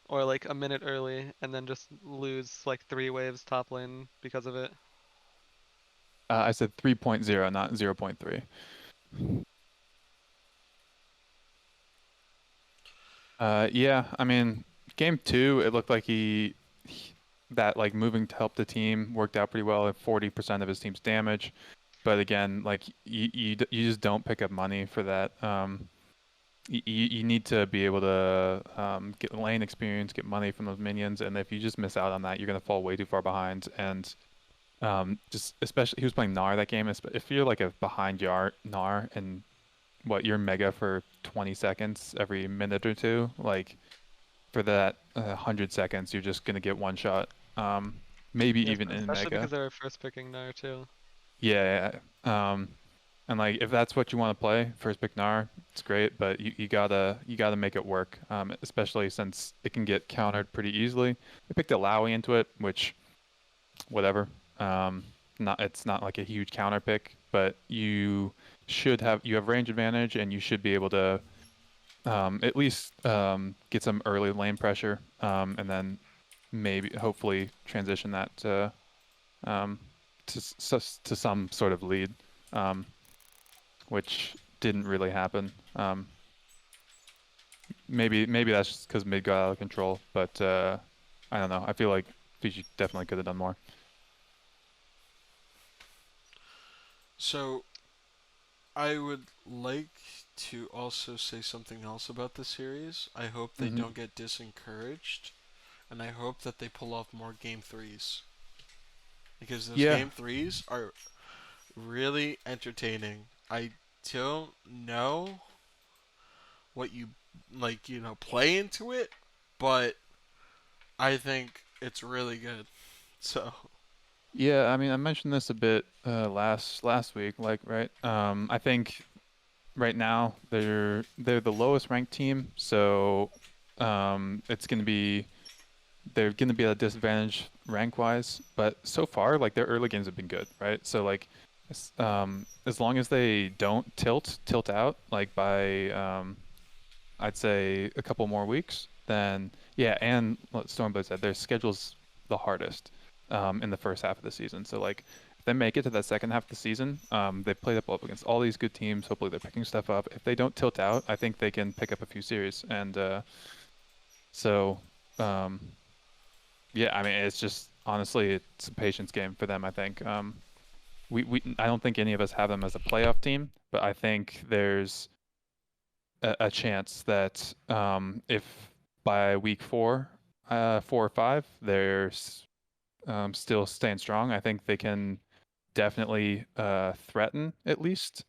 [SPEAKER 3] or like a minute early and then just lose like 3 waves top lane because of it.
[SPEAKER 2] I said 3.0, not 0.3. Yeah, I mean, game 2, it looked like that like moving to help the team worked out pretty well at 40% of his team's damage. But again, like you just don't pick up money for that. You need to be able to get lane experience, get money from those minions, and if you just miss out on that, you're gonna fall way too far behind. And just especially he was playing Gnar that game. If you're like a behind yard Gnar and you're mega for 20 seconds every minute or two, like for that 100 seconds, you're just gonna get one shot. Maybe
[SPEAKER 3] Yes,
[SPEAKER 2] even in
[SPEAKER 3] especially because
[SPEAKER 2] mega.
[SPEAKER 3] they were first picking Gnar too.
[SPEAKER 2] Yeah. And like if that's what you want to play, first pick Gnar, it's great, but you gotta make it work. Especially since it can get countered pretty easily. They picked a Lowy into it, which whatever. Not it's not like a huge counter pick, but you have range advantage and you should be able to at least get some early lane pressure, and then maybe hopefully transition that um, to some sort of lead, um, which didn't really happen. Maybe that's just because mid got out of control, but I don't know. I feel like Fiji definitely could have done more.
[SPEAKER 1] so I would like to also say something else about the series. I hope they
[SPEAKER 2] Hmm.
[SPEAKER 1] don't get disencouraged. and I hope that they pull off more game threes because those
[SPEAKER 2] Yeah.
[SPEAKER 1] game threes are really entertaining. I don't know what you play into it, but I think it's really good. So
[SPEAKER 2] Yeah, I mean, I mentioned this a bit last week, like, right? I think right now they're the lowest ranked team, so it's gonna be they're gonna be at a disadvantage rank wise. But so far, like their early games have been good, right? So like, as long as they don't tilt out, like by I'd say a couple more weeks, then yeah, and what Stormblood said, their schedule's the hardest in the first half of the season. So like if they make it to that second half of the season, they've played up against all these good teams. Hopefully they're picking stuff up. If they don't tilt out, I think they can pick up a few series. And so um, yeah, I mean it's just honestly it's a patience game for them. I think we I don't think any of us have them as a playoff team, but I think there's a chance that if by week 4 or 5, they're still staying strong, I think they can definitely threaten at least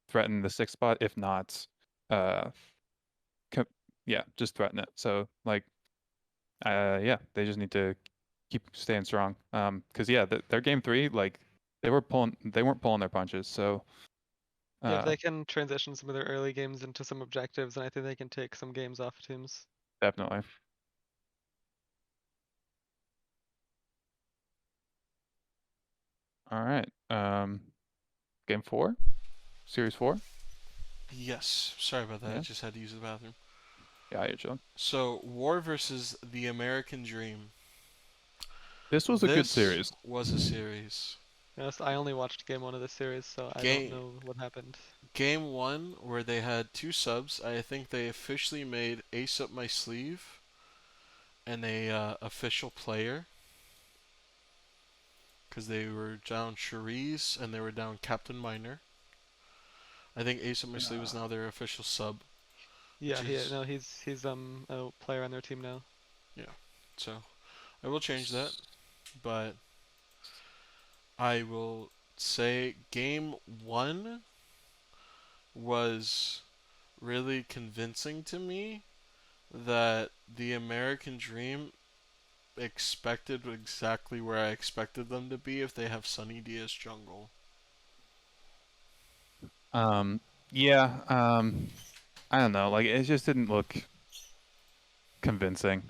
[SPEAKER 2] threaten the sixth spot, if not, uh, co- yeah, just threaten it. So like, yeah, they just need to keep staying strong. Because yeah, their game three, like they weren't pulling their punches. So
[SPEAKER 3] Yeah, if
[SPEAKER 2] uh,
[SPEAKER 3] they can transition some of their early games into some objectives, then I think they can take some games off teams.
[SPEAKER 2] definitely. All right. Game 4, series 4.
[SPEAKER 1] yes, sorry about that. I
[SPEAKER 2] Yeah,
[SPEAKER 1] just had to use the bathroom.
[SPEAKER 2] yeah, you're chilling.
[SPEAKER 1] So War versus the American Dream.
[SPEAKER 2] This was a good
[SPEAKER 1] This
[SPEAKER 2] series.
[SPEAKER 1] was a series.
[SPEAKER 3] Yes, I only watched game 1 of this series, so I don't
[SPEAKER 1] Game
[SPEAKER 3] know what happened.
[SPEAKER 1] Game one where they had two subs. I think they officially made Ace Up My Sleeve and a official player because they were down Cherise and they were down Captain Minor. I think Ace Up My Sleeve is now their official sub, which
[SPEAKER 3] Yeah,
[SPEAKER 1] is
[SPEAKER 3] no, he's a player on their team now.
[SPEAKER 1] yeah. So I will change that, but I will say game one was really convincing to me that the American Dream expected exactly where I expected them to be if they have Sunny D as jungle.
[SPEAKER 2] Um, yeah, I don't know. Like, it just didn't look convincing.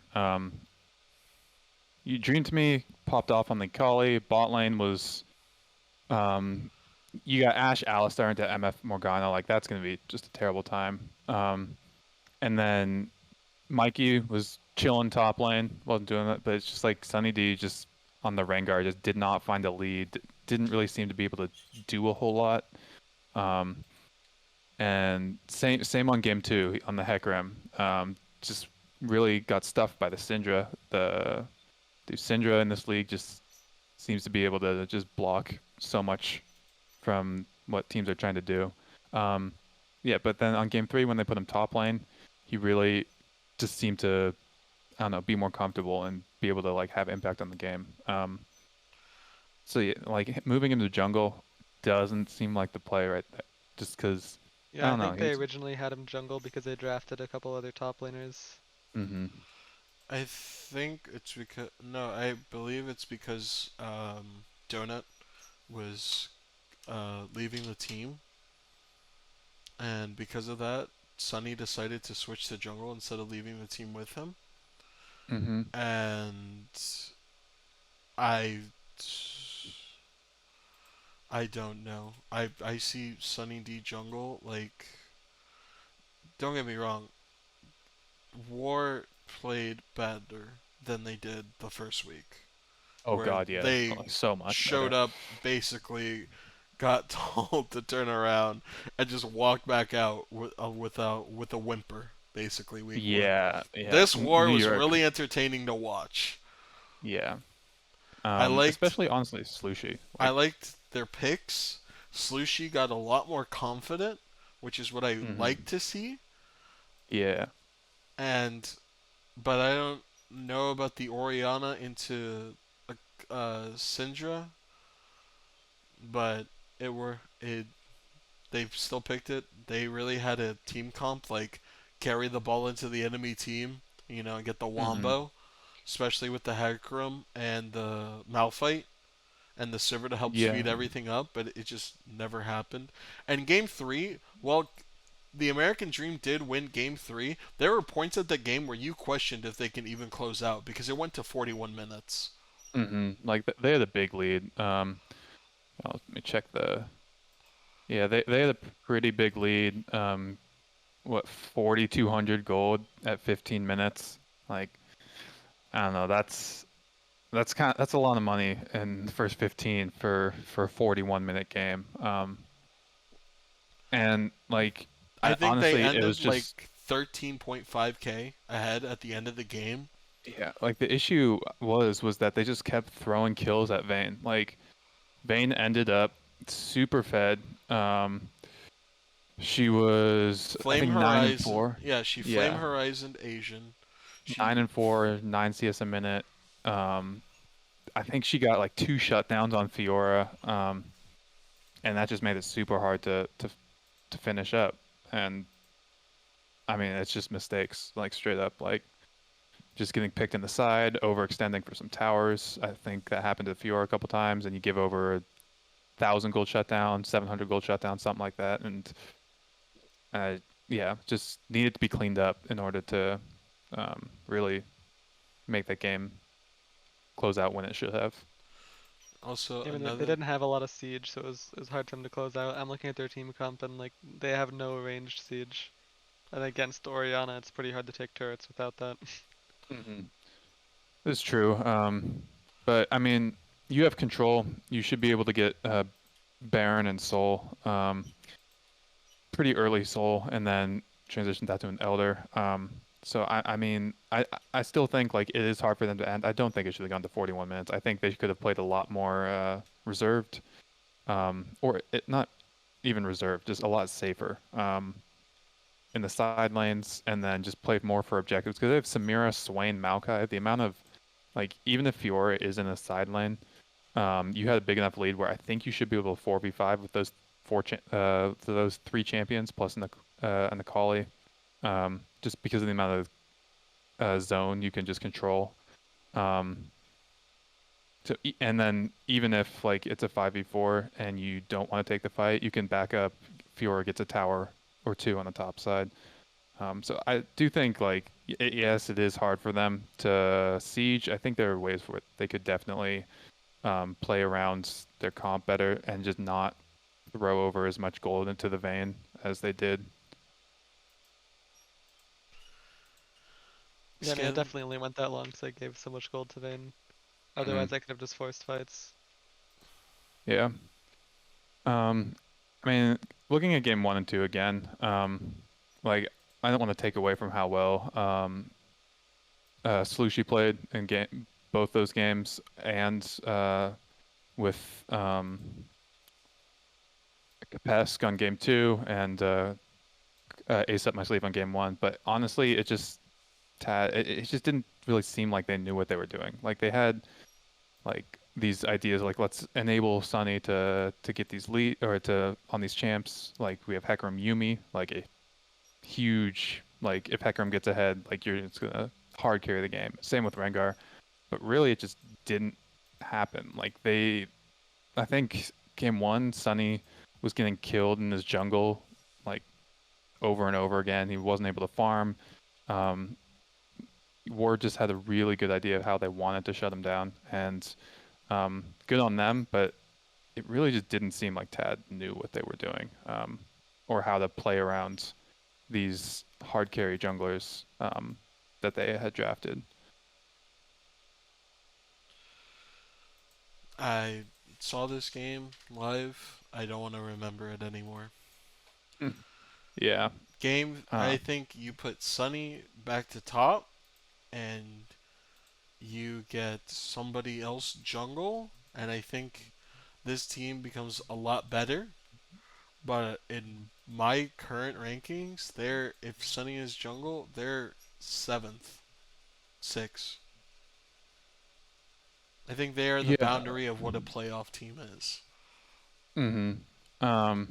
[SPEAKER 2] You Dream to me popped off on the Kali. Bot lane was, um, you got Ashe Alistar into MF Morgana. Like, that's gonna be just a terrible time. And then Mikey was chilling top lane, wasn't doing that, but it's just like Sunny D just on the Rengar just did not find a lead. Didn't really seem to be able to do a whole lot. Um, and same on game 2 on the Hecarim. Just really got stuffed by the Syndra. The Syndra in this league just seems to be able to just block so much from what teams are trying to do. Um, yeah, but then on game 3 when they put him top lane, he really just seemed to, I don't know, be more comfortable and be able to like have impact on the game. So yeah, like moving him to jungle doesn't seem like the play right there, just because I
[SPEAKER 3] Yeah, I
[SPEAKER 2] don't know.
[SPEAKER 3] think they originally had him jungle because they drafted a couple other top laners.
[SPEAKER 2] Mm-hmm.
[SPEAKER 1] I think it's because no, I believe it's because Donut was leaving the team, and because of that, Sunny decided to switch to jungle instead of leaving the team with him.
[SPEAKER 2] Mm-hmm.
[SPEAKER 1] And I, I don't know. I see Sunny D jungle like. Don't get me wrong. War played better than they did the first week,
[SPEAKER 2] Oh
[SPEAKER 1] where
[SPEAKER 2] God, yeah,
[SPEAKER 1] they
[SPEAKER 2] so much
[SPEAKER 1] showed
[SPEAKER 2] better.
[SPEAKER 1] up basically got told to turn around and just walked back out with a whimper basically week one.
[SPEAKER 2] Yeah, yeah.
[SPEAKER 1] This war
[SPEAKER 2] New
[SPEAKER 1] was
[SPEAKER 2] York,
[SPEAKER 1] really entertaining to watch.
[SPEAKER 2] yeah.
[SPEAKER 1] I liked
[SPEAKER 2] Especially honestly, Slushy.
[SPEAKER 1] I
[SPEAKER 2] Like,
[SPEAKER 1] liked their picks. Slushy got a lot more confident, which is what I
[SPEAKER 2] hmm
[SPEAKER 1] like to see.
[SPEAKER 2] yeah.
[SPEAKER 1] And but I don't. know about the Oriana into Syndra, but it they've still picked it. They really had a team comp like carry the ball into the enemy team, and get the
[SPEAKER 2] Mm-hmm.
[SPEAKER 1] wombo, especially with the Hecarim and the Malphite and the Sivir to help
[SPEAKER 2] Yeah.
[SPEAKER 1] speed everything up, but it just never happened. And game 3, well, the American Dream did win game 3. There were points at the game where you questioned if they can even close out because it went to 41 minutes.
[SPEAKER 2] Mm-hmm. Like they had a big lead. Let me check the. Yeah, they had a pretty big lead. What 4,200 gold at 15 minutes? Like I don't know. That's a lot of money in the first 15 for a 41-minute game. And like
[SPEAKER 1] I think they
[SPEAKER 2] honestly, it was
[SPEAKER 1] ended
[SPEAKER 2] just
[SPEAKER 1] like 13.5k ahead at the end of the game.
[SPEAKER 2] yeah. Like the issue was that they just kept throwing kills at Vayne. Like Vayne ended up super fed. She was I
[SPEAKER 1] Flame
[SPEAKER 2] think nine and
[SPEAKER 1] Horizon,
[SPEAKER 2] four.
[SPEAKER 1] yeah, she Flame
[SPEAKER 2] Yeah,
[SPEAKER 1] Horizon Asian.
[SPEAKER 2] nine
[SPEAKER 1] She
[SPEAKER 2] and four, 9 CS a minute. Um, I think she got like two shutdowns on Fiora. And that just made it super hard to finish up. And I mean, it's just mistakes, like straight up, like just getting picked in the side, overextending for some towers. I think that happened to Fiora a couple times, and you give over 1,000 gold shutdown, 700 gold shutdown, something like that, and uh, yeah, just needed to be cleaned up in order to really make that game close out when it should have.
[SPEAKER 1] also
[SPEAKER 3] I mean, they
[SPEAKER 1] another.
[SPEAKER 3] didn't have a lot of siege, so it was hard for them to close out. I'm looking at their team comp, and like they have no ranged siege. And against Oriana, it's pretty hard to take turrets without that.
[SPEAKER 2] Mm-hmm. It's true. But I mean, you have control. You should be able to get Baron and Soul. Pretty early Soul, and then transition that to an Elder. So I mean, I still think like it is hard for them to end. I don't think it should have gone to 41 minutes. I think they could have played a lot more reserved, or not even reserved, just a lot safer in the side lanes, and then just played more for objectives because they have Samira, Swain, Maokai. The amount of like even if Fiora is in a side lane, you had a big enough lead where I think you should be able to 4v5 with those those three champions plus in the Kali, just because of the amount of zone you can just control. Um, and then even if like it's a 5v4 and you don't want to take the fight, you can back up. Fiora gets a tower or two on the top side. So I do think like yes, it is hard for them to siege. I think there are ways for it. They could definitely play around their comp better and just not throw over as much gold into the vein as they did.
[SPEAKER 3] Yeah, I mean, it
[SPEAKER 1] Scan.
[SPEAKER 3] definitely only went that long because I gave so much gold to Vayne.
[SPEAKER 2] Mhm.
[SPEAKER 3] Otherwise, I could have just forced fights.
[SPEAKER 2] Yeah. I mean, looking at game one and two again, like I don't want to take away from how well Slushy played in game both those games and with Kapesk on game two and Ace Up My Sleeve on game one. But honestly, it just didn't really seem like they knew what they were doing. Like they had like these ideas like let's enable Sunny to get these lead or to on these champs. Like we have Hecarim Yumi, like a huge like if Hecarim gets ahead, like you're just gonna hard carry the game. Same with Rengar. But really it just didn't happen. Like I think game one, Sunny was getting killed in his jungle like over and over again. He wasn't able to farm. Um, Ward just had a really good idea of how they wanted to shut him down, and good on them. But it really just didn't seem like Tad knew what they were doing, or how to play around these hard carry junglers that they had drafted.
[SPEAKER 1] I saw this game live. I don't want to remember it anymore.
[SPEAKER 2] Mm. Yeah.
[SPEAKER 1] I
[SPEAKER 2] Um,
[SPEAKER 1] think you put Sunny back to top, and you get somebody else jungle, and I think this team becomes a lot better. But in my current rankings, if Sunny is jungle, they're seventh. 6. I think they are the
[SPEAKER 2] Yeah.
[SPEAKER 1] boundary of what a playoff team is.
[SPEAKER 2] Mm-hmm.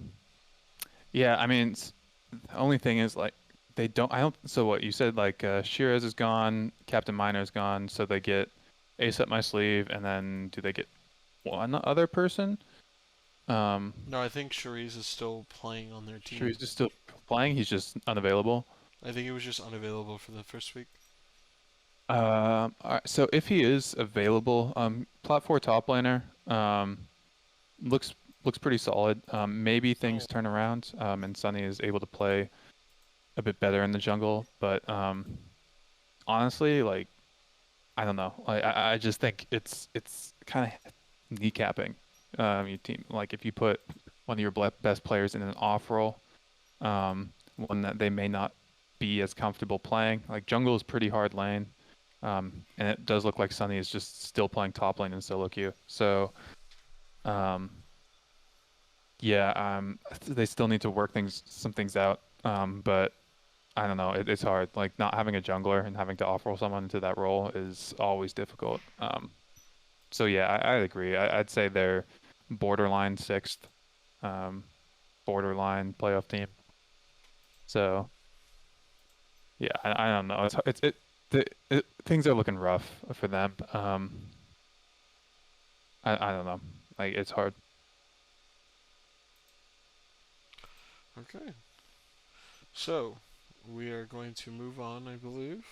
[SPEAKER 2] Yeah, I mean, the only thing is like they don't. I don't. So what you said, like Shiraz is gone, Captain Miner is gone, so they get Ace Up My Sleeve, and then do they get one other person?
[SPEAKER 1] No, I think Cherise is still playing on their team.
[SPEAKER 2] Shiraz is still playing. He's just unavailable.
[SPEAKER 1] I think he was just unavailable for the first week.
[SPEAKER 2] Alright, so if he is available, Plat 4 top laner, looks pretty solid. Maybe things turn around, and Sunny is able to play a bit better in the jungle, but honestly, like I don't know. I just think it's kind of kneecapping your team. Like if you put one of your best players in an off role, one that they may not be as comfortable playing. Like jungle is pretty hard lane. And it does look like Sunny is just still playing top lane in solo queue. So, yeah, they still need to work some things out. But I don't know, it's hard. Like not having a jungler and having to off-roll someone into that role is always difficult. So yeah, I agree. I'd say they're borderline 6th, borderline playoff team. So yeah, I don't know. Things are looking rough for them. I don't know. Like it's hard.
[SPEAKER 1] Okay. So, we are going to move on, I believe.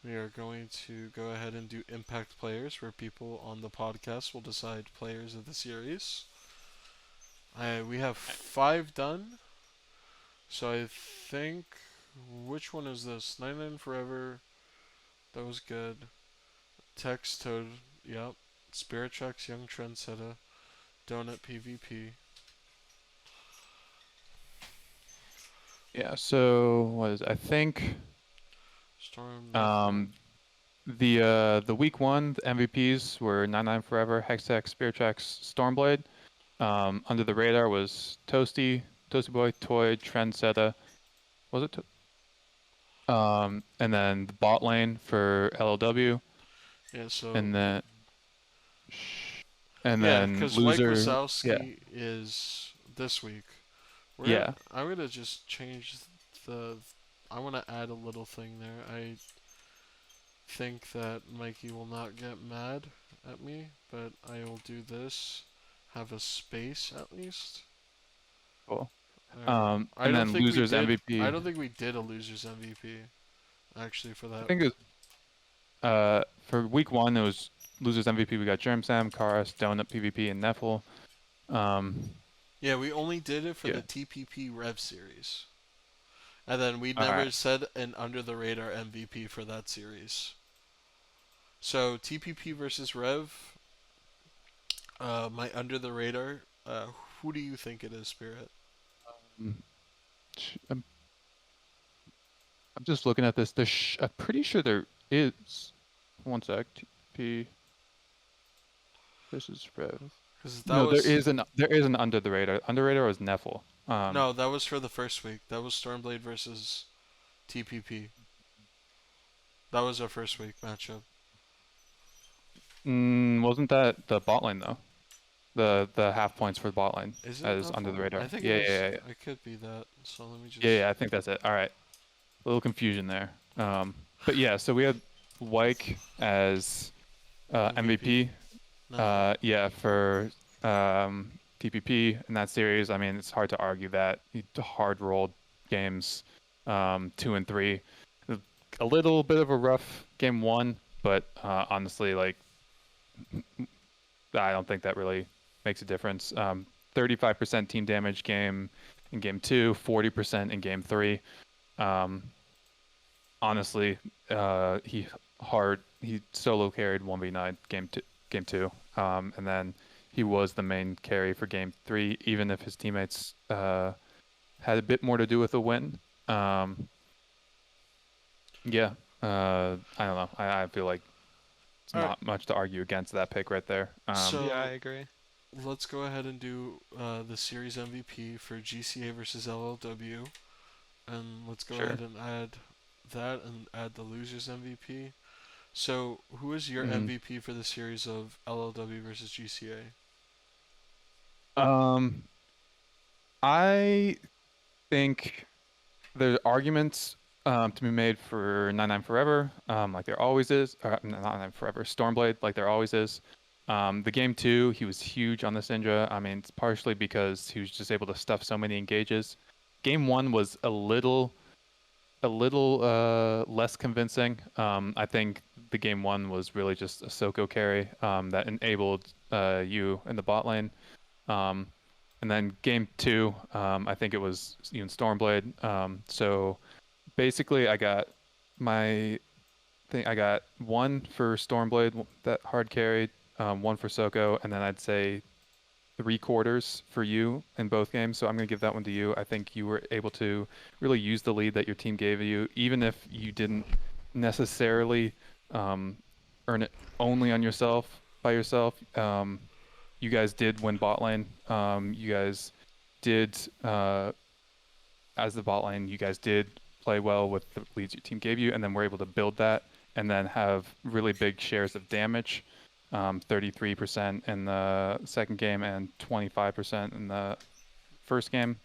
[SPEAKER 1] We are going to go ahead and do impact players, where people on the podcast will decide players of the series. We have 5 done. So I think, which one is this? 99 Forever. That was good. Tex Toad. Yep. SpiritTracks, Young Trendsetter. Donut PvP.
[SPEAKER 2] Yeah. So I think
[SPEAKER 1] Storm.
[SPEAKER 2] the week 1 the MVPs were 99 Forever, Hextech, SpiritTracks, Stormblade. Under the radar was Toasty Boy, Toy, Trendsetter. Was it? And then the bot lane for LLW,
[SPEAKER 1] Yeah, so.
[SPEAKER 2] and then
[SPEAKER 1] Yeah, because Mike
[SPEAKER 2] loser.
[SPEAKER 1] Wazowski is this week.
[SPEAKER 2] Yeah.
[SPEAKER 1] I'm gonna just change the. I want to add a little thing there. I think that Mikey will not get mad at me, but I will do this. Have a space at least.
[SPEAKER 2] Cool.
[SPEAKER 1] I
[SPEAKER 2] And
[SPEAKER 1] don't
[SPEAKER 2] then
[SPEAKER 1] think
[SPEAKER 2] losers
[SPEAKER 1] we did,
[SPEAKER 2] MVP.
[SPEAKER 1] I don't think we did a losers MVP. Actually, for that.
[SPEAKER 2] I think it was, for week 1 it was losers MVP. We got Germ Sam, Karas, Donut PvP, and Neffel.
[SPEAKER 1] Yeah, we only did it for
[SPEAKER 2] Yeah.
[SPEAKER 1] the TPP Rev series. And then we
[SPEAKER 2] All
[SPEAKER 1] never
[SPEAKER 2] right.
[SPEAKER 1] said an under the radar MVP for that series. So TPP versus Rev, my under the radar. Who do you think it is, Spirit?
[SPEAKER 2] I'm just looking at this. I'm pretty sure there is. One sec. TP. This is Rev.
[SPEAKER 1] Because
[SPEAKER 2] No, there is an under the radar. Under radar was Neffel.
[SPEAKER 1] No, that was for the first week. That was Stormblade versus TPP. That was our first week matchup.
[SPEAKER 2] Wasn't that the bot lane though? The half points for the bot lane
[SPEAKER 1] Is it
[SPEAKER 2] as under the radar.
[SPEAKER 1] I think
[SPEAKER 2] Yeah,
[SPEAKER 1] it is.
[SPEAKER 2] yeah.
[SPEAKER 1] It could be that. So let me just.
[SPEAKER 2] Yeah, I think that's it. All right. A little confusion there. But yeah, so we had Wyke as MVP.
[SPEAKER 1] No.
[SPEAKER 2] Yeah, for TPP in that series. I mean, it's hard to argue that. Hard rolled games 2 and 3. A little bit of a rough game 1, but honestly, like I don't think that really makes a difference. 35% team damage game in game 2, 40% in game 3. Honestly, he solo carried 1v9 game 2. And then he was the main carry for game 3, even if his teammates had a bit more to do with the win. Yeah, I don't know. I feel like it's not much to argue against that pick right there.
[SPEAKER 1] So
[SPEAKER 3] yeah, I agree.
[SPEAKER 1] Let's go ahead and do the series MVP for GCA versus LLW, and let's go ahead and add that and add the losers MVP. So, who is your
[SPEAKER 2] Mhm.
[SPEAKER 1] MVP for the series of LLW versus GCA?
[SPEAKER 2] Um, I think there's arguments to be made for 99 Forever, like there always is. Not 99 Forever, Stormblade, like there always is. The game two, he was huge on the Syndra. I mean, it's partially because he was just able to stuff so many engages. Game one was a little less convincing. I think the game one was really just a Soko carry that enabled you in the bot lane. Um, and then game two, I think it was you and Stormblade. So basically, I got one for Stormblade that hard carried, one for Soko, and then I'd say 3/4 for you in both games. So I'm going to give that one to you. I think you were able to really use the lead that your team gave you, even if you didn't necessarily earn it only on yourself by yourself. You guys did win bot lane. You guys did, as the bot lane, you guys did play well with the leads your team gave you, and then we're able to build that and then have really big shares of damage. 33% in the second game and 25% in the first game.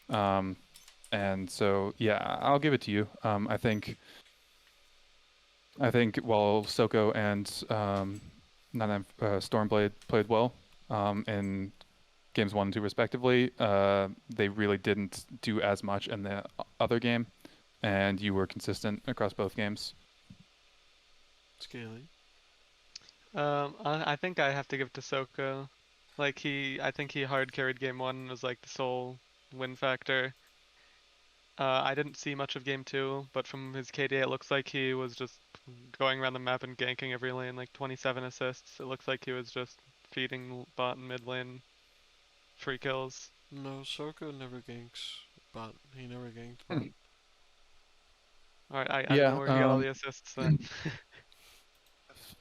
[SPEAKER 2] And so, yeah, I'll give it to you. I think while Soko and Stormblade played well in games 1 and 2 respectively, they really didn't do as much in the other game, and you were consistent across both games.
[SPEAKER 1] Scaly.
[SPEAKER 3] I think I have to give it to Soko. Like I think he hard carried game one and was like the sole win factor. I didn't see much of game two, but from his KDA it looks like he was just going around the map and ganking every lane, like 27 assists. It looks like he was just feeding bot and mid lane free kills.
[SPEAKER 1] No, Soko never ganks bot. He never ganked bot.
[SPEAKER 3] Alright, I don't know where he got all the assists then.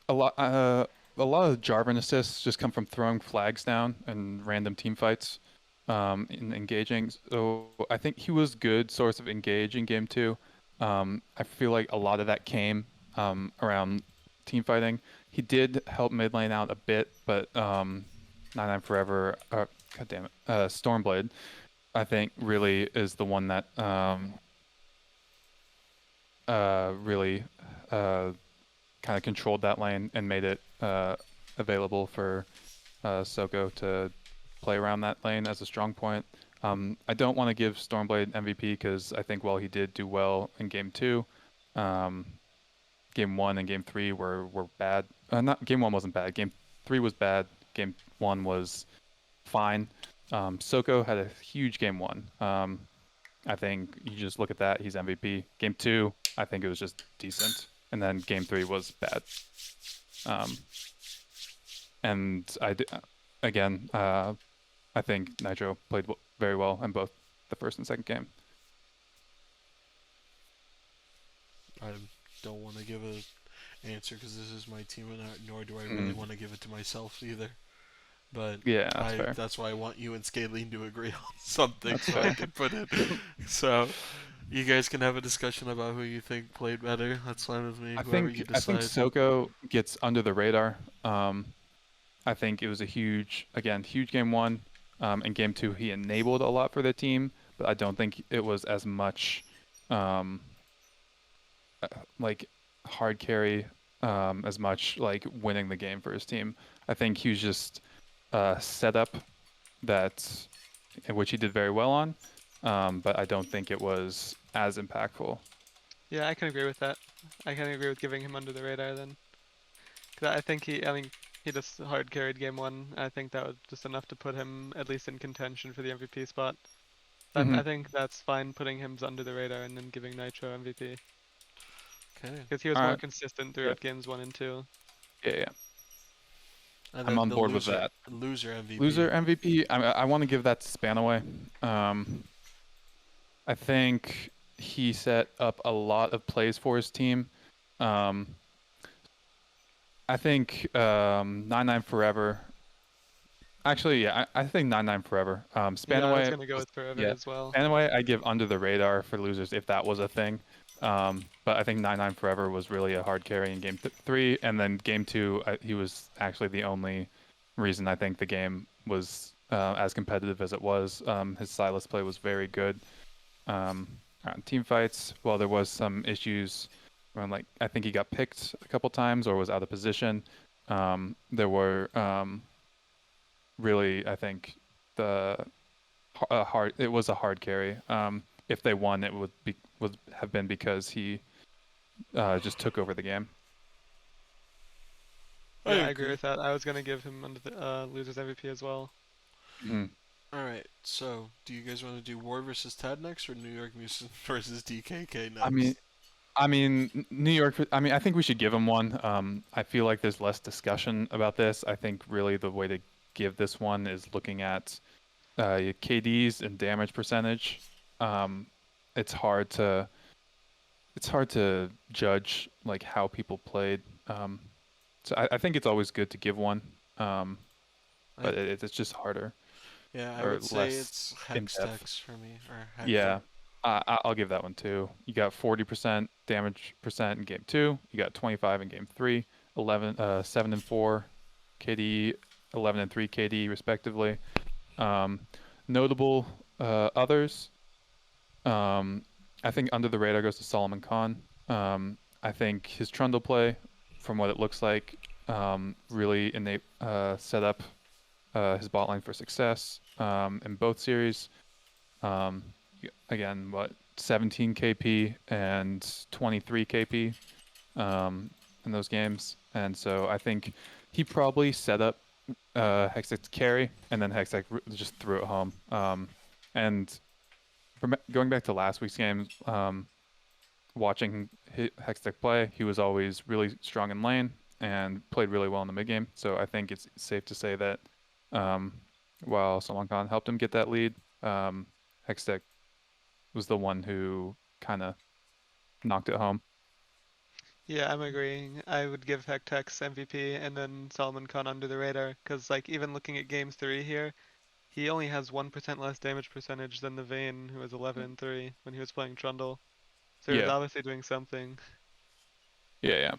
[SPEAKER 2] A lot of Jarvan assists just come from throwing flags down and random team fights, in engaging. So I think he was good source of engage in game two. I feel like a lot of that came around team fighting. He did help mid lane out a bit, but 99 Forever, God damn it, Stormblade, I think really is the one that really kind of controlled that lane and made it available for Soko to play around that lane as a strong point. I don't want to give Stormblade MVP because I think while he did do well in game two, game one and game three were bad. Not game one wasn't bad. Game three was bad. Game one was fine. Soko had a huge game one. I think you just look at that, he's MVP. Game two, I think it was just decent. And then game three was bad. And again, I think Nitro played very well in both the first and second game.
[SPEAKER 1] I don't want to give an answer because this is my team, and nor do I really want to give it to myself either. But
[SPEAKER 2] yeah, fair.
[SPEAKER 1] That's why I want you and Scalene to agree on something
[SPEAKER 2] That's
[SPEAKER 1] so
[SPEAKER 2] fair.
[SPEAKER 1] I can put it. So you guys can have a discussion about who you think played better. That's fine with me.
[SPEAKER 2] I
[SPEAKER 1] Whoever you
[SPEAKER 2] think
[SPEAKER 1] decide.
[SPEAKER 2] Soko gets under the radar. I think it was a huge game one. In game two, he enabled a lot for the team, but I don't think it was as much like hard carry, as much like winning the game for his team. I think he was just set up which he did very well on, but I don't think it was as impactful.
[SPEAKER 3] Yeah, I can agree with that. I can agree with giving him under the radar then. 'Cause I think he just hard carried game one. I think that was just enough to put him at least in contention for the MVP spot. I think that's fine putting him under the radar and then giving Nitro MVP.
[SPEAKER 1] Okay.
[SPEAKER 3] Because he was more consistent throughout games 1 and 2.
[SPEAKER 2] Yeah.
[SPEAKER 1] And
[SPEAKER 2] I'm on board with that.
[SPEAKER 1] Loser MVP.
[SPEAKER 2] Loser MVP, I want to give that to Spanaway. I think he set up a lot of plays for his team. I think 99 Forever. Actually, yeah, I think 99 Forever. Spanaway.
[SPEAKER 3] Yeah, I was gonna go with Forever as well.
[SPEAKER 2] Spanaway, I give under the radar for losers if that was a thing. But I think 9-9 Forever was really a hard carry in game 3, and then game 2, he was actually the only reason I think the game was as competitive as it was. His Silas play was very good. On team fights, while there was some issues around, like, I think he got picked a couple times or was out of position. There were really, I think it was a hard carry. If they won, it would have been because he just took over the game.
[SPEAKER 3] Yeah, I agree with that. I was gonna give him under the losers MVP as well.
[SPEAKER 2] Mm.
[SPEAKER 1] Alright, so do you guys want to do War versus Tad next or New York Mutant versus DKK next?
[SPEAKER 2] New York. I think we should give him one. I feel like there's less discussion about this. I think really the way to give this one is looking at KDs and damage percentage. It's hard to judge like how people played. So I think it's always good to give one, but it's just harder.
[SPEAKER 1] Yeah, I
[SPEAKER 2] or
[SPEAKER 1] would say
[SPEAKER 2] less
[SPEAKER 1] it's
[SPEAKER 2] in-depth.
[SPEAKER 1] Hextex for me, or Hector.
[SPEAKER 2] Yeah, I'll give that one too. You got 40% damage percent in game 2. You got 25 in game 3. 7 and 4 KD, 11 and 3 KD respectively. Notable others. I think under the radar goes to Solomon Khan. I think his Trundle play, from what it looks like, really set up his bot lane for success in both series. Again, 17 KP and 23 KP in those games, and so I think he probably set up Hextech to carry, and then Hextech just threw it home. And going back to last week's game, watching Hextech play, he was always really strong in lane and played really well in the mid game. So I think it's safe to say that while Salman Khan helped him get that lead, Hextech was the one who kind of knocked it home.
[SPEAKER 3] Yeah, I'm agreeing. I would give Hectex MVP and then Solomon Khan under the radar, because like even looking at game 3 here, he only has 1% less damage percentage than the Vayne, who was 11 and 3 when he was playing Trundle. So he was obviously doing something.
[SPEAKER 2] Yeah.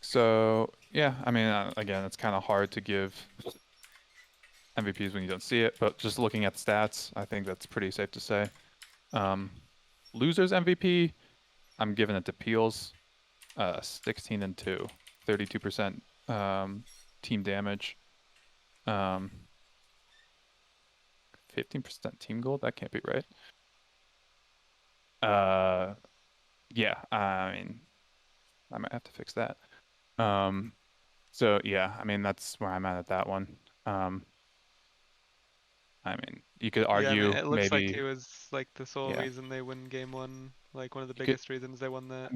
[SPEAKER 2] So yeah, again, it's kind of hard to give MVPs when you don't see it, but just looking at the stats, I think that's pretty safe to say. Losers MVP, I'm giving it to Peels, 16 and 2, 32% team damage, 15% team gold. That can't be right. Yeah, I might have to fix that. So yeah, that's where I'm at that one. You could argue
[SPEAKER 3] it looks
[SPEAKER 2] maybe
[SPEAKER 3] like he was like the sole reason they win game 1, like one of the biggest reasons they won that.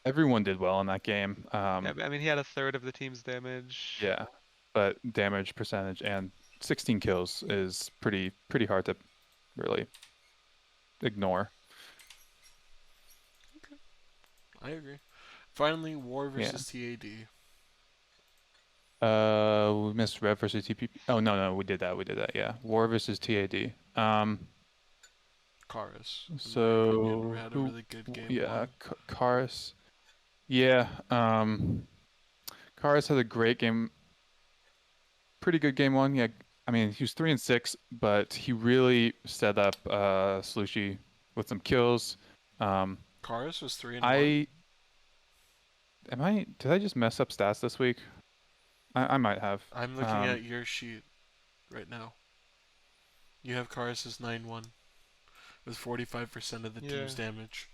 [SPEAKER 2] Everyone did well in that game.
[SPEAKER 3] Yeah, he had a third of the team's damage.
[SPEAKER 2] Yeah, but damage percentage and 16 kills is pretty hard to really ignore.
[SPEAKER 1] Okay. I agree. Finally, War versus TAD.
[SPEAKER 2] We missed Rev versus TPP. Oh no, we did that. Yeah, War versus TAD.
[SPEAKER 1] Karis.
[SPEAKER 2] So
[SPEAKER 1] had a really good game.
[SPEAKER 2] Yeah, Karis. Yeah, Karis had a great game. Pretty good game 1. Yeah, he was 3 and 6, but he really set up Slushy with some kills.
[SPEAKER 1] Karis was 3 and 1.
[SPEAKER 2] Did I just mess up stats this week? I might have.
[SPEAKER 1] I'm looking at your sheet right now. You have Karis as 9-1 with 45% of the team's damage.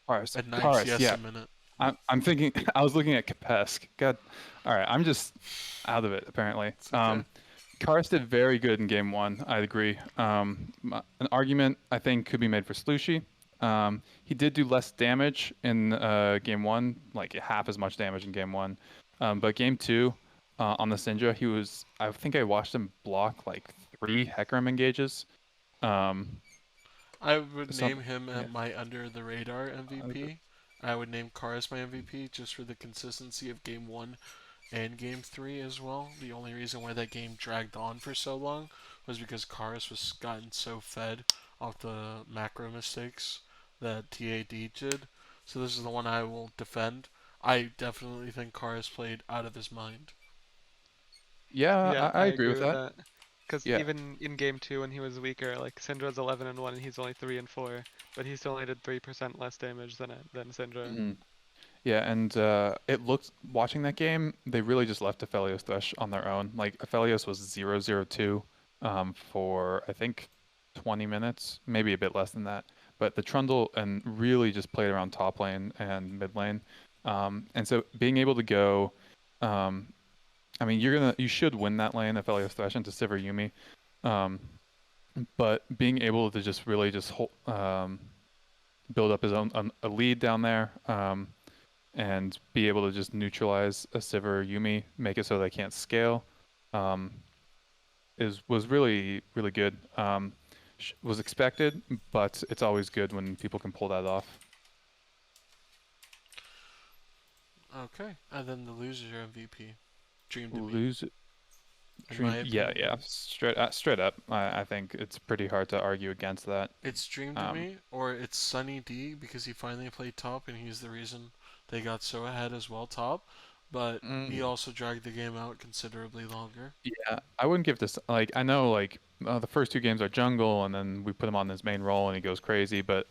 [SPEAKER 2] Karis,
[SPEAKER 1] at 9 CS
[SPEAKER 2] yeah.
[SPEAKER 1] a minute.
[SPEAKER 2] I'm thinking. I was looking at Kapesk. God, all right. I'm just out of it apparently.
[SPEAKER 1] Okay.
[SPEAKER 2] Karis did very good in game 1. I agree. An argument I think could be made for Slushy. He did do less damage in game 1, like half as much damage in game 1. But game 2, on the Syndra, I think I watched him block like 3 Hecarim engages.
[SPEAKER 1] I would name him my under the radar MVP. I would name Karis my MVP just for the consistency of game 1 and game 3 as well. The only reason why that game dragged on for so long was because Karis was gotten so fed off the macro mistakes that TAD did. So this is the one I will defend. I definitely think Carr has played out of his mind.
[SPEAKER 2] Yeah,
[SPEAKER 3] Yeah,
[SPEAKER 2] I
[SPEAKER 3] I
[SPEAKER 2] agree
[SPEAKER 3] agree
[SPEAKER 2] with
[SPEAKER 3] with
[SPEAKER 2] that.
[SPEAKER 3] that. Because
[SPEAKER 2] Yeah.
[SPEAKER 3] even in game 2 when he was weaker, like Syndra's 11-1 and he's only 3-4, but he still only did 3% less damage than Syndra.
[SPEAKER 2] Mhm. Yeah, and it looked watching that game, they really just left Aphelios Thresh on their own. Like Aphelios was 0-0-2 for I think 20 minutes, maybe a bit less than that. But the Trundle and really just played around top lane and mid lane. And so being able to go, um, I mean, you should win that lane, Aphelios Thresh into Sivir Yumi. Um, but being able to just really just build up his own a lead down there. And be able to just neutralize a Sivir or Yumi, make it so they can't scale, um, was really really good. Was expected, but it's always good when people can pull that off.
[SPEAKER 1] Okay, and then the loser MVP, Dream to Me,
[SPEAKER 2] Lose
[SPEAKER 1] in my
[SPEAKER 2] Dream, yeah,
[SPEAKER 1] opinion.
[SPEAKER 2] yeah, straight up. I think it's pretty hard to argue against that.
[SPEAKER 1] It's Dream to
[SPEAKER 2] Um,
[SPEAKER 1] Me, or it's Sunny D because he finally played top and he's the reason they got so ahead as well top. But he
[SPEAKER 2] mm,
[SPEAKER 1] also dragged the game out considerably longer.
[SPEAKER 2] yeah, I wouldn't give this like I know like the first two games are jungle, and then we put him on his main role and he goes crazy, but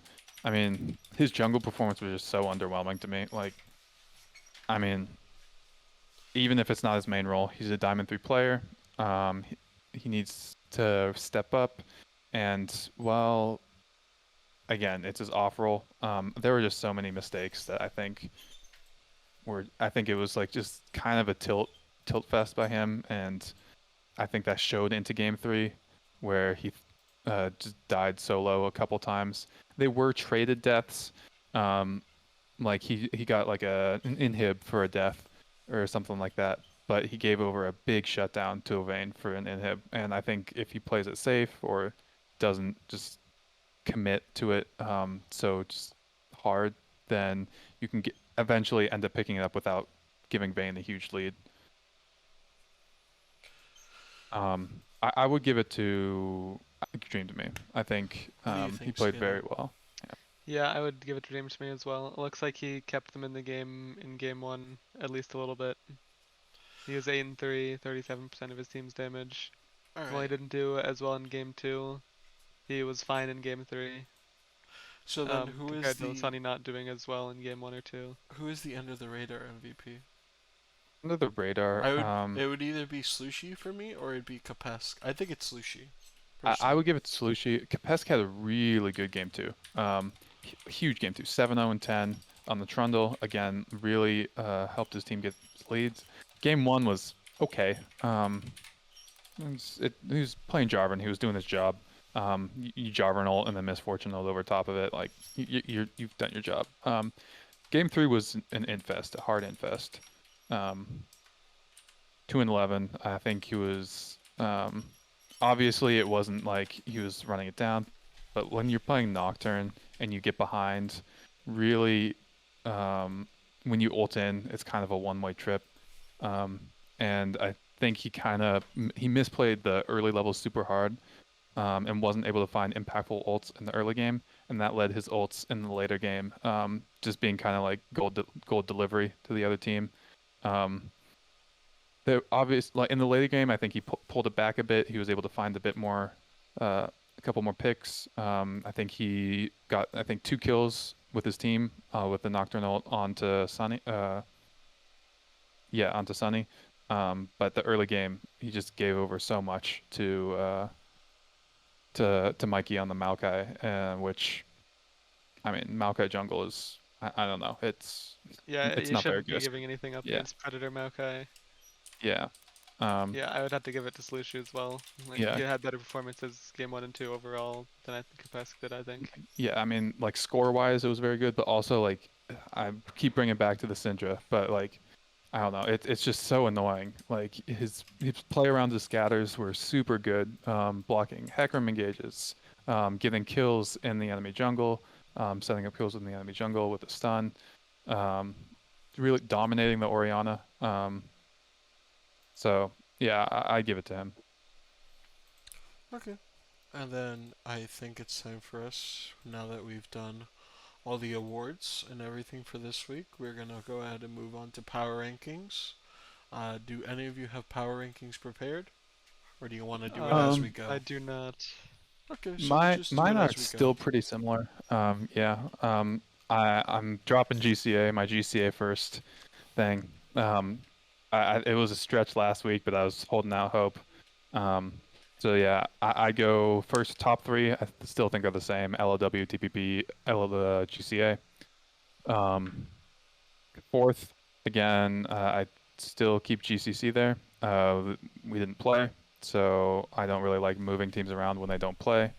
[SPEAKER 2] I mean his jungle performance was just so underwhelming to me. Like I mean, even if it's not his main role, he's a Diamond 3 player. He needs to step up. And, well, again, it's his off role. There were just so many mistakes that I think it was like just kind of a tilt fest by him. And I think that showed into game 3 where he just died solo a couple times. They were traded deaths. Um, like he got like an inhib for a death or something like that, but he gave over a big shutdown to a Vayne for an inhib. And I think if he plays it safe or doesn't just commit to it so just hard, then you can eventually end up picking it up without giving Vayne a huge lead. I would give it to Dream to Me. I think
[SPEAKER 1] What do you
[SPEAKER 2] he
[SPEAKER 1] think,
[SPEAKER 2] played
[SPEAKER 1] Scalar?
[SPEAKER 2] very well.
[SPEAKER 3] Yeah, I would give it to Dream to Me as well. It looks like he kept them in the game in game 1 at least a little bit. He was 8-3, 37% of his team's damage. While he
[SPEAKER 1] Alright,
[SPEAKER 3] didn't do as well in game 2, he was fine in game 3.
[SPEAKER 1] so then
[SPEAKER 3] Compared to Sunny not doing as well in game 1 or 2.
[SPEAKER 1] who is the under the radar MVP?
[SPEAKER 2] Under the radar,
[SPEAKER 1] It would either be Slushy for me or it'd be Kapesk. I think it's Slushy,
[SPEAKER 2] I
[SPEAKER 1] personally.
[SPEAKER 2] would give it to Salushi. Kapesk had a really good game too. Huge game too. 7-0 and 10 on the Trundle. Again, really helped his team get leads. Game one was okay. He was playing Jarvan. He was doing his job. You Jarvan ult and then Misfortune ult over top of it. Like you've done your job. Game three was an infest, a hard infest. 2-11. I think he was. Obviously, it wasn't like he was running it down, but when you're playing Nocturne and you get behind, really, when you ult in, it's kind of a one-way trip. Um, and I think he misplayed the early levels super hard, and wasn't able to find impactful ults in the early game, and that led his ults in the later game, just being kind of like gold delivery to the other team. Um, the obvious like in the later game, I think he pulled it back a bit. He was able to find a bit more, a couple more picks. I think he got 2 kills with his team with the Nocturnal onto Sunny. Yeah, onto Sunny. But the early game, he just gave over so much to Mikey on the Maokai, which I mean Maokai jungle is I don't know.
[SPEAKER 3] Yeah,
[SPEAKER 2] It's
[SPEAKER 3] you
[SPEAKER 2] not very
[SPEAKER 3] shouldn't be
[SPEAKER 2] good.
[SPEAKER 3] giving anything up
[SPEAKER 2] Yeah,
[SPEAKER 3] against Predator Maokai.
[SPEAKER 2] yeah. Um,
[SPEAKER 3] Yeah, I would have to give it to Slushu as well. Like,
[SPEAKER 2] yeah.
[SPEAKER 3] he had better performances game 1 and 2 overall than I think Kapesk did, I think.
[SPEAKER 2] Yeah, I mean, like score-wise, it was very good, but also like I keep bringing it back to the Syndra, but like I don't know, it's just so annoying. Like his play around his scatters were super good, blocking Hecarim engages, getting kills in the enemy jungle, setting up kills in the enemy jungle with a stun, um, really dominating the Orianna. So yeah, I give it to him.
[SPEAKER 1] Okay. And then I think it's time for us, now that we've done all the awards and everything for this week, we're gonna go ahead and move on to power rankings. Do any of you have power rankings prepared, or do you want to do it as we go?
[SPEAKER 3] I do not.
[SPEAKER 1] Okay, so we'll just do
[SPEAKER 2] Mine
[SPEAKER 1] it
[SPEAKER 2] are
[SPEAKER 1] as we
[SPEAKER 2] still
[SPEAKER 1] go.
[SPEAKER 2] pretty similar. Yeah. I'm dropping GCA, my GCA first thing. It was a stretch last week, but I was holding out hope. So yeah, I go first top three. I still think are the same: LLW, TPP, GCA. Fourth, again, I still keep GCC there. We didn't play, so I don't really like moving teams around when they don't play.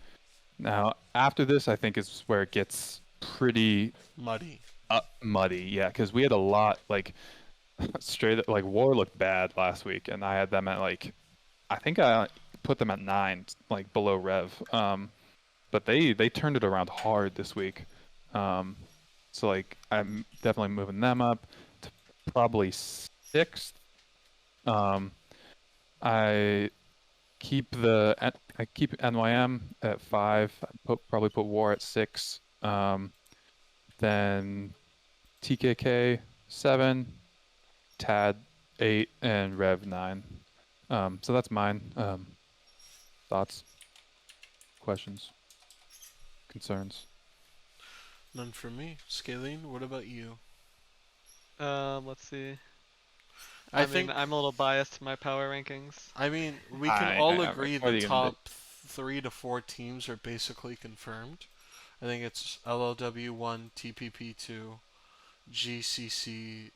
[SPEAKER 2] Now, after this, I think is where it gets pretty
[SPEAKER 1] Muddy.
[SPEAKER 2] muddy. Yeah, because we had a lot like straight like War looked bad last week, and I had them at like I think I put them at 9, like below Rev. But they turned it around hard this week. So like I'm definitely moving them up to probably 6th. I I keep NYM at 5. Probably put War at 6. Then TKK 7, Tad 8, and Rev 9. So that's mine. Thoughts, questions, concerns?
[SPEAKER 1] None for me. Scalene, what about you?
[SPEAKER 3] Let's see.
[SPEAKER 1] I
[SPEAKER 3] mean,
[SPEAKER 1] think
[SPEAKER 3] I'm a little biased to my power rankings.
[SPEAKER 1] we can all agree
[SPEAKER 2] what are
[SPEAKER 1] the
[SPEAKER 2] you gonna do?
[SPEAKER 1] top 3 to 4 teams are basically confirmed. I think it's LLW 1, TPP 2, GCC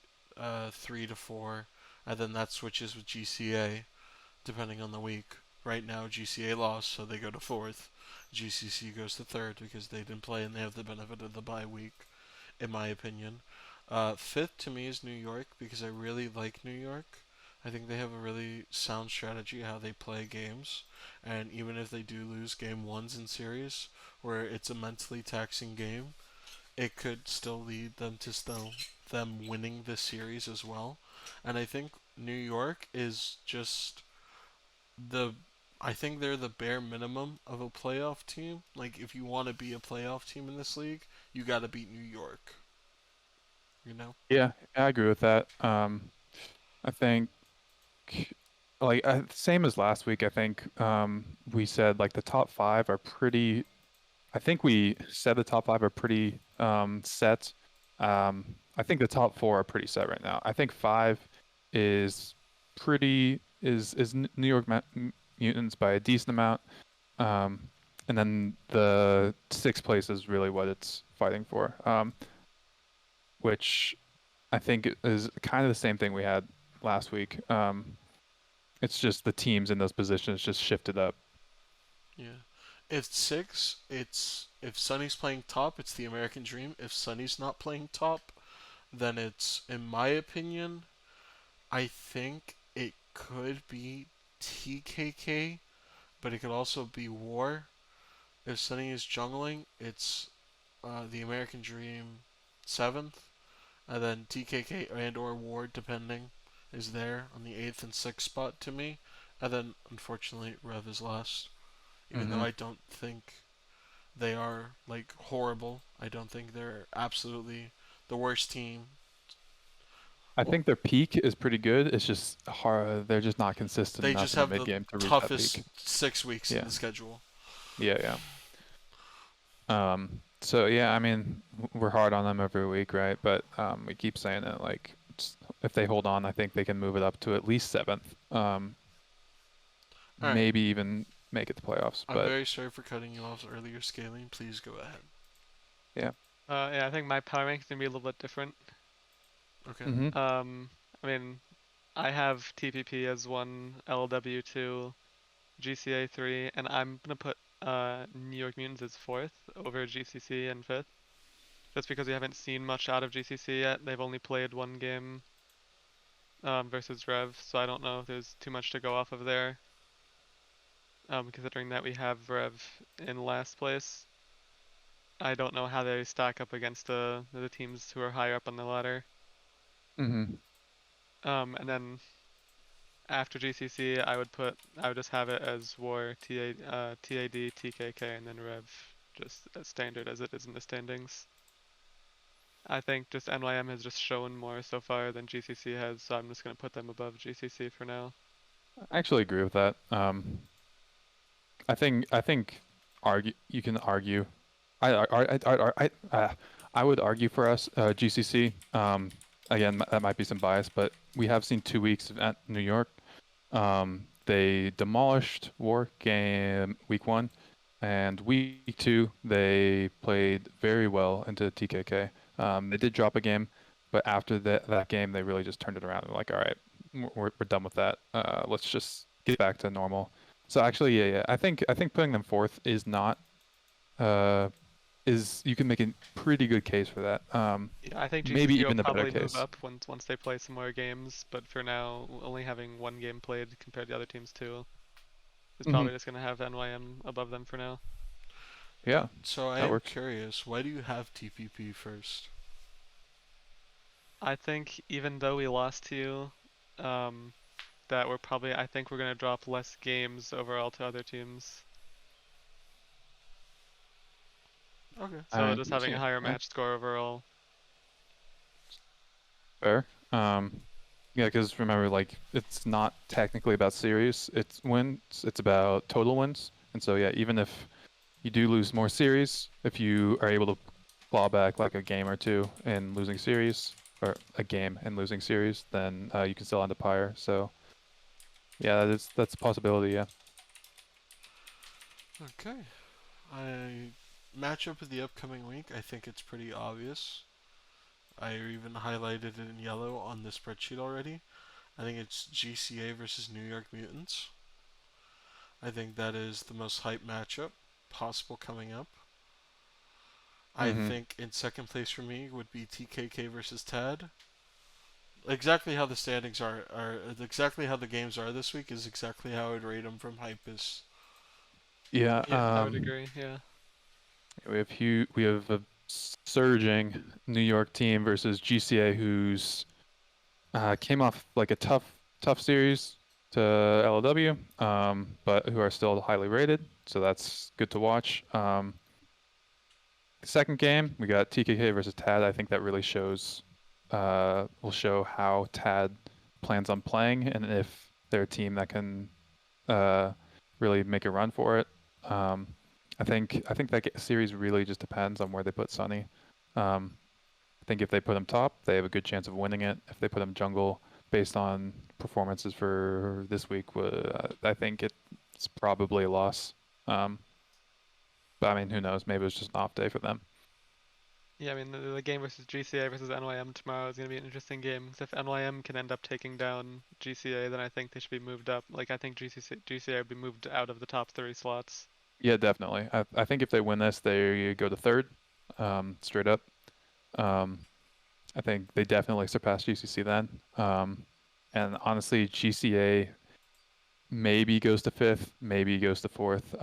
[SPEAKER 1] 3 to 4, and then that switches with GCA depending on the week. Right now, GCA lost, so they go to 4th. GCC goes to 3rd because they didn't play and they have the benefit of the bye week, in my opinion. 5th to me is New York because I really like New York. I think they have a really sound strategy how they play games, and even if they do lose game ones in series, where it's a mentally taxing game, it could still lead them to them winning this series as well. And I think New York is just the I think they're the bare minimum of a playoff team. Like if you want to be a playoff team in this league, you got to beat New York. You know?
[SPEAKER 2] Yeah, I agree with that. I think like same as last week. I think we said like the top 5 are pretty. I think we said the top 5 are pretty set. I think the top 4 are pretty set right now. I think 5 is New York Mutants by a decent amount. And then the 6th place is really what it's fighting for. Which I think is kind of the same thing we had last week. It's just the teams in those positions just shifted up.
[SPEAKER 1] Yeah. If 6, it's if Sunny's playing top, it's the American Dream. If Sunny's not playing top, then it's, in my opinion, I think it could be TKK, but it could also be War. If Sunny is jungling, it's the American Dream 7th, and then TKK and or Ward, depending, is there on the 8th and 6th spot to me. And then, unfortunately, Rev is last. Even though I don't think they are, like, horrible. I don't think they're absolutely the worst team.
[SPEAKER 2] I think their peak is pretty good. It's just hard. They're just not consistent
[SPEAKER 1] They
[SPEAKER 2] enough
[SPEAKER 1] just
[SPEAKER 2] in the
[SPEAKER 1] have
[SPEAKER 2] mid
[SPEAKER 1] the
[SPEAKER 2] game to reach that
[SPEAKER 1] toughest
[SPEAKER 2] peak.
[SPEAKER 1] 6 weeks
[SPEAKER 2] Yeah.
[SPEAKER 1] in the schedule.
[SPEAKER 2] Yeah. So yeah, I mean, we're hard on them every week, right? But we keep saying it. Like, if they hold on, I think they can move it up to at least 7th.
[SPEAKER 1] Alright.
[SPEAKER 2] Maybe even make it to playoffs.
[SPEAKER 1] I'm
[SPEAKER 2] But
[SPEAKER 1] very sorry for cutting you off earlier, Scaling. Please go ahead.
[SPEAKER 2] yeah.
[SPEAKER 3] Yeah, I think my power rankings gonna be a little bit different.
[SPEAKER 1] Okay.
[SPEAKER 3] I mean, I have TPP as 1, LW 2, GCA 3, and I'm gonna put New York Mutants as 4th over GCC and 5th. Just because we haven't seen much out of GCC yet. They've only played 1 game versus Rev, so I don't know if there's too much to go off of there. Considering that we have Rev in last place. I don't know how they stack up against the teams who are higher up on the ladder. And then after GCC, I would just have it as War, TAD, TKK, and then Rev, just as standard as it is in the standings. I think just NYM has just shown more so far than GCC has, so I'm just gonna put them above GCC for now.
[SPEAKER 2] I actually agree with that. I think you can argue. I would argue for us GCC. Again, that might be some bias, but we have seen 2 weeks at New York. They demolished War game week 1, and week 2 they played very well into TKK. They did drop a game, but after that game they really just turned it around. They're like, all right, we're done with that. Let's just get back to normal. So actually, yeah. I think putting them fourth is not is you can make a pretty good case for that.
[SPEAKER 3] Yeah, I think
[SPEAKER 2] Maybe
[SPEAKER 3] GCC will
[SPEAKER 2] even a better
[SPEAKER 3] probably move
[SPEAKER 2] case.
[SPEAKER 3] up once they play some more games, but for now, only having one game played compared to the other teams too, is probably just gonna have NYM above them for now.
[SPEAKER 2] Yeah,
[SPEAKER 1] So I
[SPEAKER 2] that
[SPEAKER 1] am
[SPEAKER 2] works.
[SPEAKER 1] curious, why do you have TPP first?
[SPEAKER 3] I think even though we lost to you, that I think we're gonna drop less games overall to other teams.
[SPEAKER 1] Okay.
[SPEAKER 3] So just having a
[SPEAKER 2] Yeah,
[SPEAKER 3] higher match score overall.
[SPEAKER 2] fair. Yeah, because remember, like, it's not technically about series. It's wins. It's about total wins. And so, yeah, even if you do lose more series, if you are able to claw back like a game or two in losing series, or a game in losing series, then you can still end up higher. So, yeah, that's a possibility. Yeah.
[SPEAKER 1] Okay. I matchup of the upcoming week, I think it's pretty obvious. I even highlighted it in yellow on the spreadsheet already. I think it's GCA versus New York Mutants. I think that is the most hype matchup possible coming up. I
[SPEAKER 2] Mm-hmm.
[SPEAKER 1] think in second place for me would be TKK versus TAD. Exactly how the standings are exactly how the games are this week is exactly how I would rate them from hypest.
[SPEAKER 2] Yeah.
[SPEAKER 3] Yeah, I would agree. Yeah.
[SPEAKER 2] We have a surging New York team versus GCA, who's came off like a tough series to LLW, but who are still highly rated. So that's good to watch. Second game, we got TKK versus TAD. I think that really will show how TAD plans on playing and if they're a team that can uh, really make a run for it. I think that series really just depends on where they put Sunny. I think if they put him top, they have a good chance of winning it. If they put him jungle, based on performances for this week, I think it's probably a loss. But I mean, who knows? Maybe it was just an off day for them.
[SPEAKER 3] Yeah, I mean the game versus GCA versus NYM tomorrow is gonna be an interesting game. 'Cause if NYM can end up taking down GCA, then I think they should be moved up. Like I think GCA would be moved out of the top 3 slots.
[SPEAKER 2] Yeah, definitely. I think if they win this, they go to third, straight up. Um, I think they definitely surpass GCC then. And honestly, GCA maybe goes to fifth, maybe goes to fourth.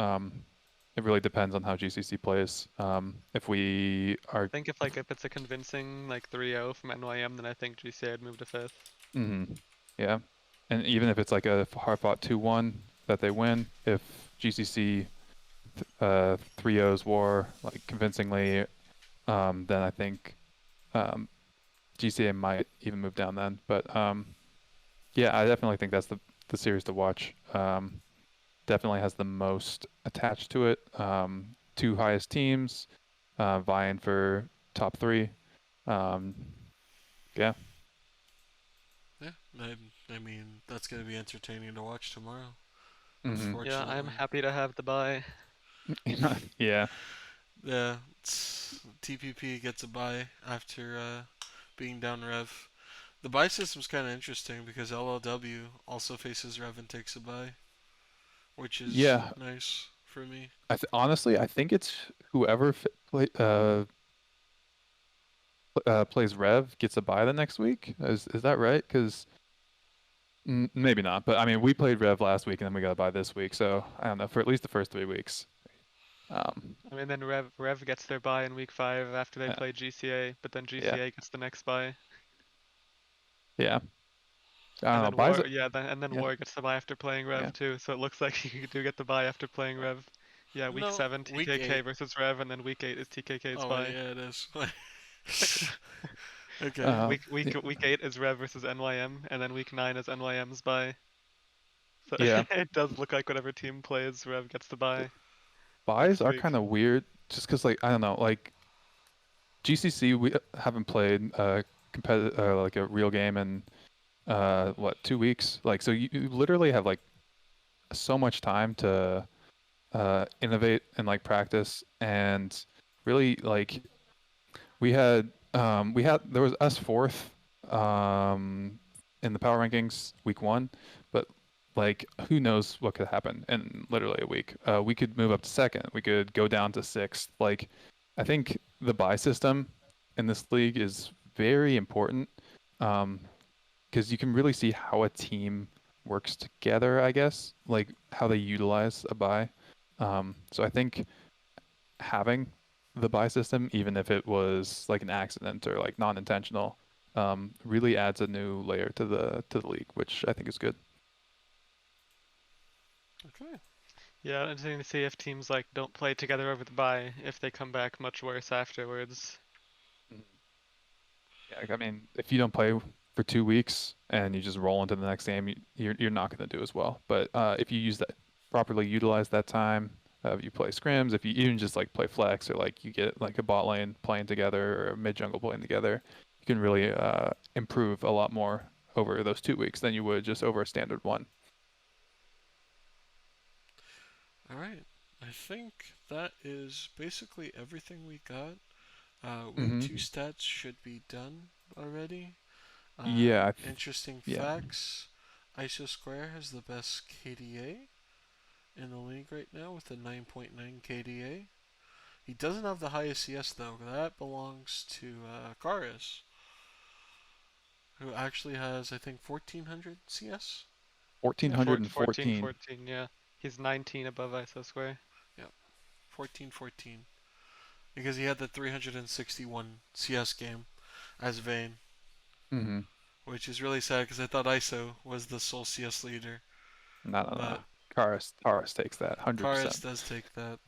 [SPEAKER 2] It really depends on how GCC plays. If we
[SPEAKER 3] I
[SPEAKER 2] are,
[SPEAKER 3] think if it's a convincing like 3-0 from NYM, then I think GCA would move to 5th.
[SPEAKER 2] yeah, and even if it's like a hard-fought 2-1 that they win, if GCC 3-0s war like convincingly, then I think GCA might even move down then. But yeah, I definitely think that's the series to watch. Definitely has the most attached to it. Two highest teams vying for top 3. Um, yeah.
[SPEAKER 1] Yeah, I mean that's gonna be entertaining to watch tomorrow.
[SPEAKER 2] Hmm.
[SPEAKER 3] Yeah, I'm
[SPEAKER 1] Unfortunately,
[SPEAKER 3] happy to have the bye.
[SPEAKER 2] Yeah.
[SPEAKER 1] yeah, TPP gets a bye after being down Rev. The bye system's kind of interesting because LLW also faces Rev and takes a bye, which is
[SPEAKER 2] Yeah.
[SPEAKER 1] nice for me.
[SPEAKER 2] Honestly, I think it's whoever plays Rev gets a bye the next week. Is that right? Because maybe not. But I mean, we played Rev last week and then we got a bye this week. So I don't know, for at least the first 3 weeks.
[SPEAKER 3] I mean, then Rev gets their bye in week 5 after they
[SPEAKER 2] Yeah.
[SPEAKER 3] play GCA, but then
[SPEAKER 2] Yeah.
[SPEAKER 3] GCA gets the next bye.
[SPEAKER 2] Yeah. I
[SPEAKER 3] And
[SPEAKER 2] don't know.
[SPEAKER 3] then
[SPEAKER 2] Buys. Yeah.
[SPEAKER 3] War gets the bye after playing
[SPEAKER 2] Yeah.
[SPEAKER 3] Rev too, so it looks like you do get the bye after playing Rev. Yeah, week
[SPEAKER 1] No,
[SPEAKER 3] 7
[SPEAKER 1] week
[SPEAKER 3] TKK
[SPEAKER 1] 8.
[SPEAKER 3] versus Rev, and then week 8 is TKK's
[SPEAKER 1] Oh
[SPEAKER 3] bye.
[SPEAKER 1] yeah, it is. Okay.
[SPEAKER 3] Week 8 is Rev versus NYM, and then week 9 is NYM's bye. So
[SPEAKER 2] Yeah,
[SPEAKER 3] it does look like whatever team plays, Rev gets the bye
[SPEAKER 2] buys
[SPEAKER 3] next
[SPEAKER 2] are
[SPEAKER 3] week.
[SPEAKER 2] kind of weird, just because like I don't know, like GCC we haven't played competitive like a real game in what 2 weeks. Like so you literally have like so much time to innovate and like practice and really like we had there was us fourth in the power rankings week 1, but like who knows what could happen in literally a week. We could move up to second, we could go down to sixth. Like I think the buy system in this league is very important, because you can really see how a team works together, I guess, like how they utilize a buy. So I think having the buy system, even if it was like an accident or like non-intentional, really adds a new layer to the league, which I think is good.
[SPEAKER 1] Okay.
[SPEAKER 3] Yeah, interesting to see if teams like don't play together over the bye, if they come back much worse afterwards.
[SPEAKER 2] Mhm. Yeah, I mean, if you don't play for 2 weeks and you just roll into the next game, you're not going to do as well. But if you use that properly, utilize that time. If you play scrims, if you even just like play flex or like you get like a bot lane playing together or a mid jungle playing together, you can really improve a lot more over those 2 weeks than you would just over a standard one.
[SPEAKER 1] All right. I think that is basically everything we got. Week
[SPEAKER 2] Hmm.
[SPEAKER 1] 2 stats should be done already.
[SPEAKER 2] Yeah,
[SPEAKER 1] Interesting
[SPEAKER 2] yeah.
[SPEAKER 1] facts. ISO Square has the best KDA in the league right now with a 9.9 KDA. He doesn't have the highest CS though. That belongs to Karis, who actually has, I think, 1400 CS.
[SPEAKER 3] Yeah, 14,
[SPEAKER 2] 1414.
[SPEAKER 3] 14, yeah. He's 19 above ISO square.
[SPEAKER 1] Yeah, 1414. Because he had the 361 CS game as Vayne,
[SPEAKER 2] Hmm.
[SPEAKER 1] which is really sad because I thought ISO was the sole CS leader.
[SPEAKER 2] No, no, no.
[SPEAKER 1] But
[SPEAKER 2] Karis takes that
[SPEAKER 1] Karis
[SPEAKER 2] 100%.
[SPEAKER 1] does take that.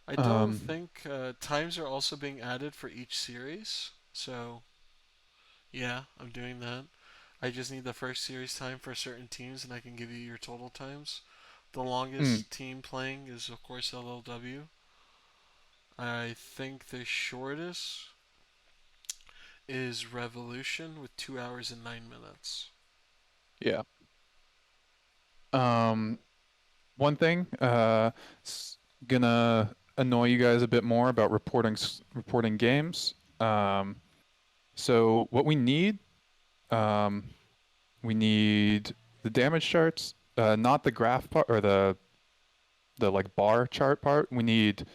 [SPEAKER 1] I don't
[SPEAKER 2] Um,
[SPEAKER 1] think times are also being added for each series. So, yeah, I'm doing that. I just need the first series time for certain teams, and I can give you your total times. The
[SPEAKER 2] mm,
[SPEAKER 1] longest team playing is, of course, LLW. I think the shortest is Revolution with 2 hours and 9 minutes.
[SPEAKER 2] yeah. Um, One thing, gonna annoy you guys a bit more about reporting games. So what um, we need the damage charts, not the graph part or the like bar chart part. We need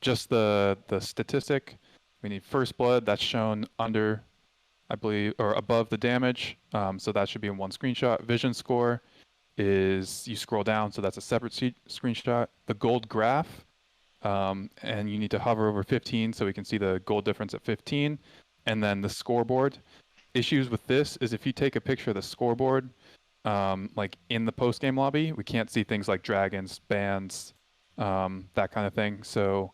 [SPEAKER 2] just the statistic. We need first blood that's shown under, I believe, or above the damage. So that should be in one screenshot. Vision score is you scroll down, so that's a separate screenshot. The gold graph, and you need to hover over 15 so we can see the gold difference at 15. And then the scoreboard. Issues with this is if you take a picture of the scoreboard, like in the post game lobby, we can't see things like dragons, bans, that kind of thing. So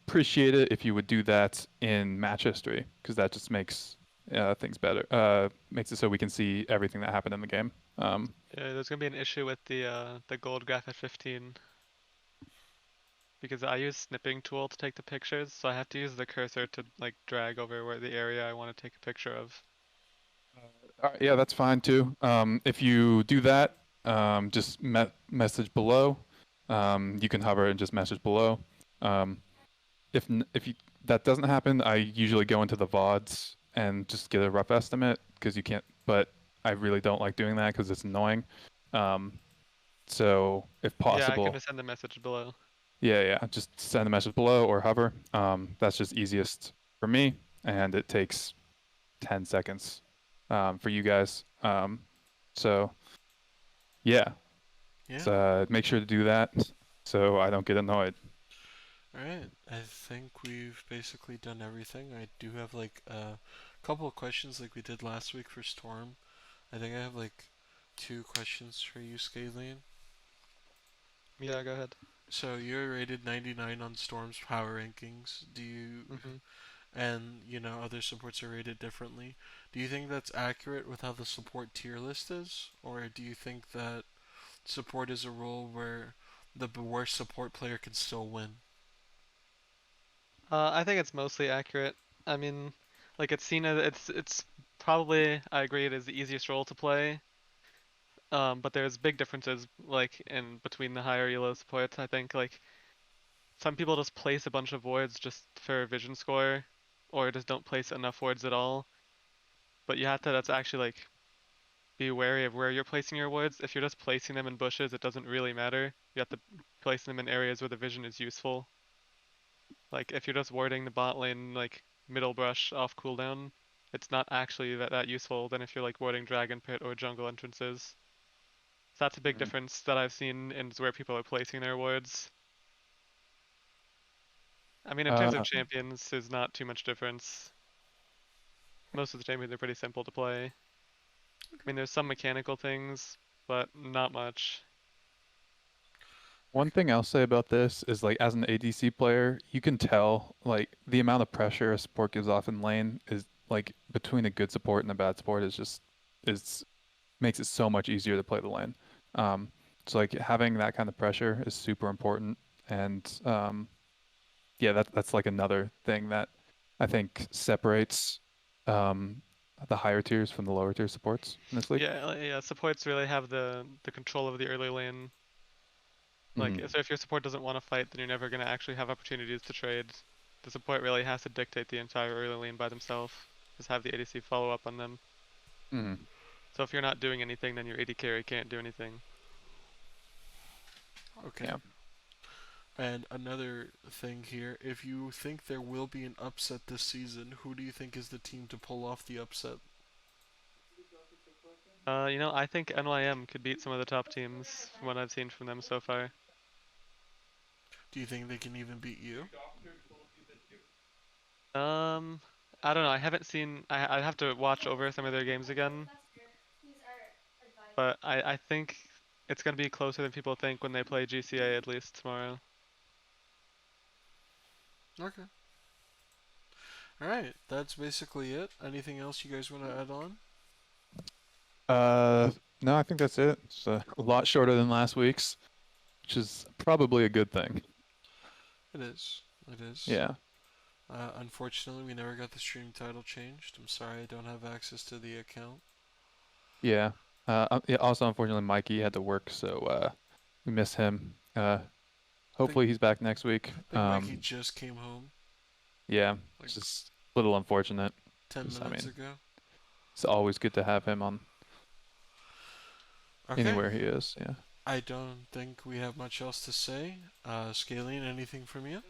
[SPEAKER 2] appreciate it if you would do that in match history, because that just makes things better. Makes it so we can see everything that happened in the game.
[SPEAKER 3] Yeah, there's gonna be an issue with the gold graph at 15 because I use snipping tool to take the pictures, so I have to use the cursor to like drag over where the area I want to take a picture of.
[SPEAKER 2] Yeah, that's fine too. If you do that, just message below. You can hover and just message below. Um, if you that doesn't happen, I usually go into the VODs and just get a rough estimate because you can't. But I really don't like doing that because it's annoying. Um, so if
[SPEAKER 3] Yeah, I can
[SPEAKER 2] possible,
[SPEAKER 3] just send the message below.
[SPEAKER 2] yeah, just send a message below or hover. That's just easiest for me, and it takes 10 seconds for you guys. So yeah,
[SPEAKER 1] Yeah.
[SPEAKER 2] so make sure to do that so I don't get annoyed.
[SPEAKER 1] Alright. I think we've basically done everything. I do have like a couple of questions like we did last week for Storm. I think I have like 2 questions for you, Scalene.
[SPEAKER 3] Yeah, go ahead.
[SPEAKER 1] So you're rated 99 on Storm's power rankings. Do you,
[SPEAKER 3] Hmm.
[SPEAKER 1] and other supports are rated differently. Do you think that's accurate with how the support tier list is, or do you think that support is a role where the worst support player can still win?
[SPEAKER 3] I think it's mostly accurate. I mean, like it's seen as it's probably, I agree, it is the easiest role to play. But there's big differences like in between the higher elo supports. I think like some people just place a bunch of wards just for vision score, or just don't place enough wards at all. But you have to, that's actually like, be wary of where you're placing your wards. If you're just placing them in bushes, it doesn't really matter. You have to place them in areas where the vision is useful. Like if you're just warding the bot lane like middle brush off cooldown, it's not actually that useful than if you're like warding dragon pit or jungle entrances. So that's a big
[SPEAKER 2] Mm.
[SPEAKER 3] difference that I've seen in where people are placing their wards. I mean, in terms of
[SPEAKER 2] Uh,
[SPEAKER 3] champions, there's not too much difference. Most of the champions are pretty simple to play. I mean, there's some mechanical things, but not much.
[SPEAKER 2] One thing I'll say about this is like as an ADC player, you can tell like the amount of pressure a support gives off in lane is like between a good support and a bad support is just is makes it so much easier to play the lane. Um, so like having that kind of pressure is super important, and yeah, that's like another thing that I think separates um, the higher tiers from the lower tier supports in this league.
[SPEAKER 3] Yeah, supports really have the control of the early lane. Like,
[SPEAKER 2] Hmm.
[SPEAKER 3] so if your support doesn't want to fight, then you're never gonna actually have opportunities to trade. The support really has to dictate the entire early lane by themselves. Just have the ADC follow up on them.
[SPEAKER 2] Hmm.
[SPEAKER 3] So if you're not doing anything, then your AD carry can't do anything.
[SPEAKER 1] Okay.
[SPEAKER 2] Yeah.
[SPEAKER 1] And another thing here, if you think there will be an upset this season, who do you think is the team to pull off the upset?
[SPEAKER 3] I think NYM could beat some of the top teams from what I've seen from them so far.
[SPEAKER 1] Do you think they can even beat you?
[SPEAKER 3] Um, I don't know. I haven't seen. I have to watch over some of their games again, but I think it's gonna be closer than people think when they play GCA at least tomorrow.
[SPEAKER 1] Okay. Alright, that's basically it. Anything else you guys want to add on?
[SPEAKER 2] Uh, no, I think that's it. It's a lot shorter than last week's, which is probably a good thing.
[SPEAKER 1] It is. It is.
[SPEAKER 2] Yeah.
[SPEAKER 1] Unfortunately, we never got the stream title changed. I'm sorry I don't have access to the account.
[SPEAKER 2] Yeah. Yeah, also, unfortunately, Mikey had to work, so we miss him.
[SPEAKER 1] I think
[SPEAKER 2] Hopefully he's back next week.
[SPEAKER 1] I think Mikey just came home
[SPEAKER 2] Yeah,
[SPEAKER 1] like
[SPEAKER 2] it's just a little unfortunate
[SPEAKER 1] 10
[SPEAKER 2] because I
[SPEAKER 1] minutes
[SPEAKER 2] mean,
[SPEAKER 1] ago.
[SPEAKER 2] it's always good to have him on
[SPEAKER 1] Okay.
[SPEAKER 2] anywhere he is. Yeah.
[SPEAKER 1] I don't think we have much else to say. Scalene, anything from you?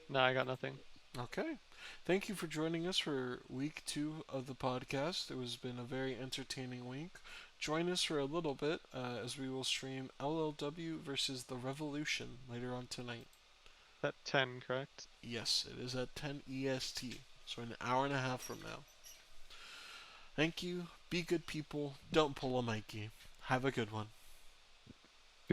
[SPEAKER 3] No, I got nothing.
[SPEAKER 1] Okay. Thank you for joining us for week 2 of the podcast. It has been a very entertaining week. Join us for a little bit as we will stream LLW versus the Revolution later on tonight.
[SPEAKER 3] At 10, correct?
[SPEAKER 1] Yes, it is at 10 EST, so an hour and a half from now. Thank you. Be good people. Don't pull a Mikey. Have a good one.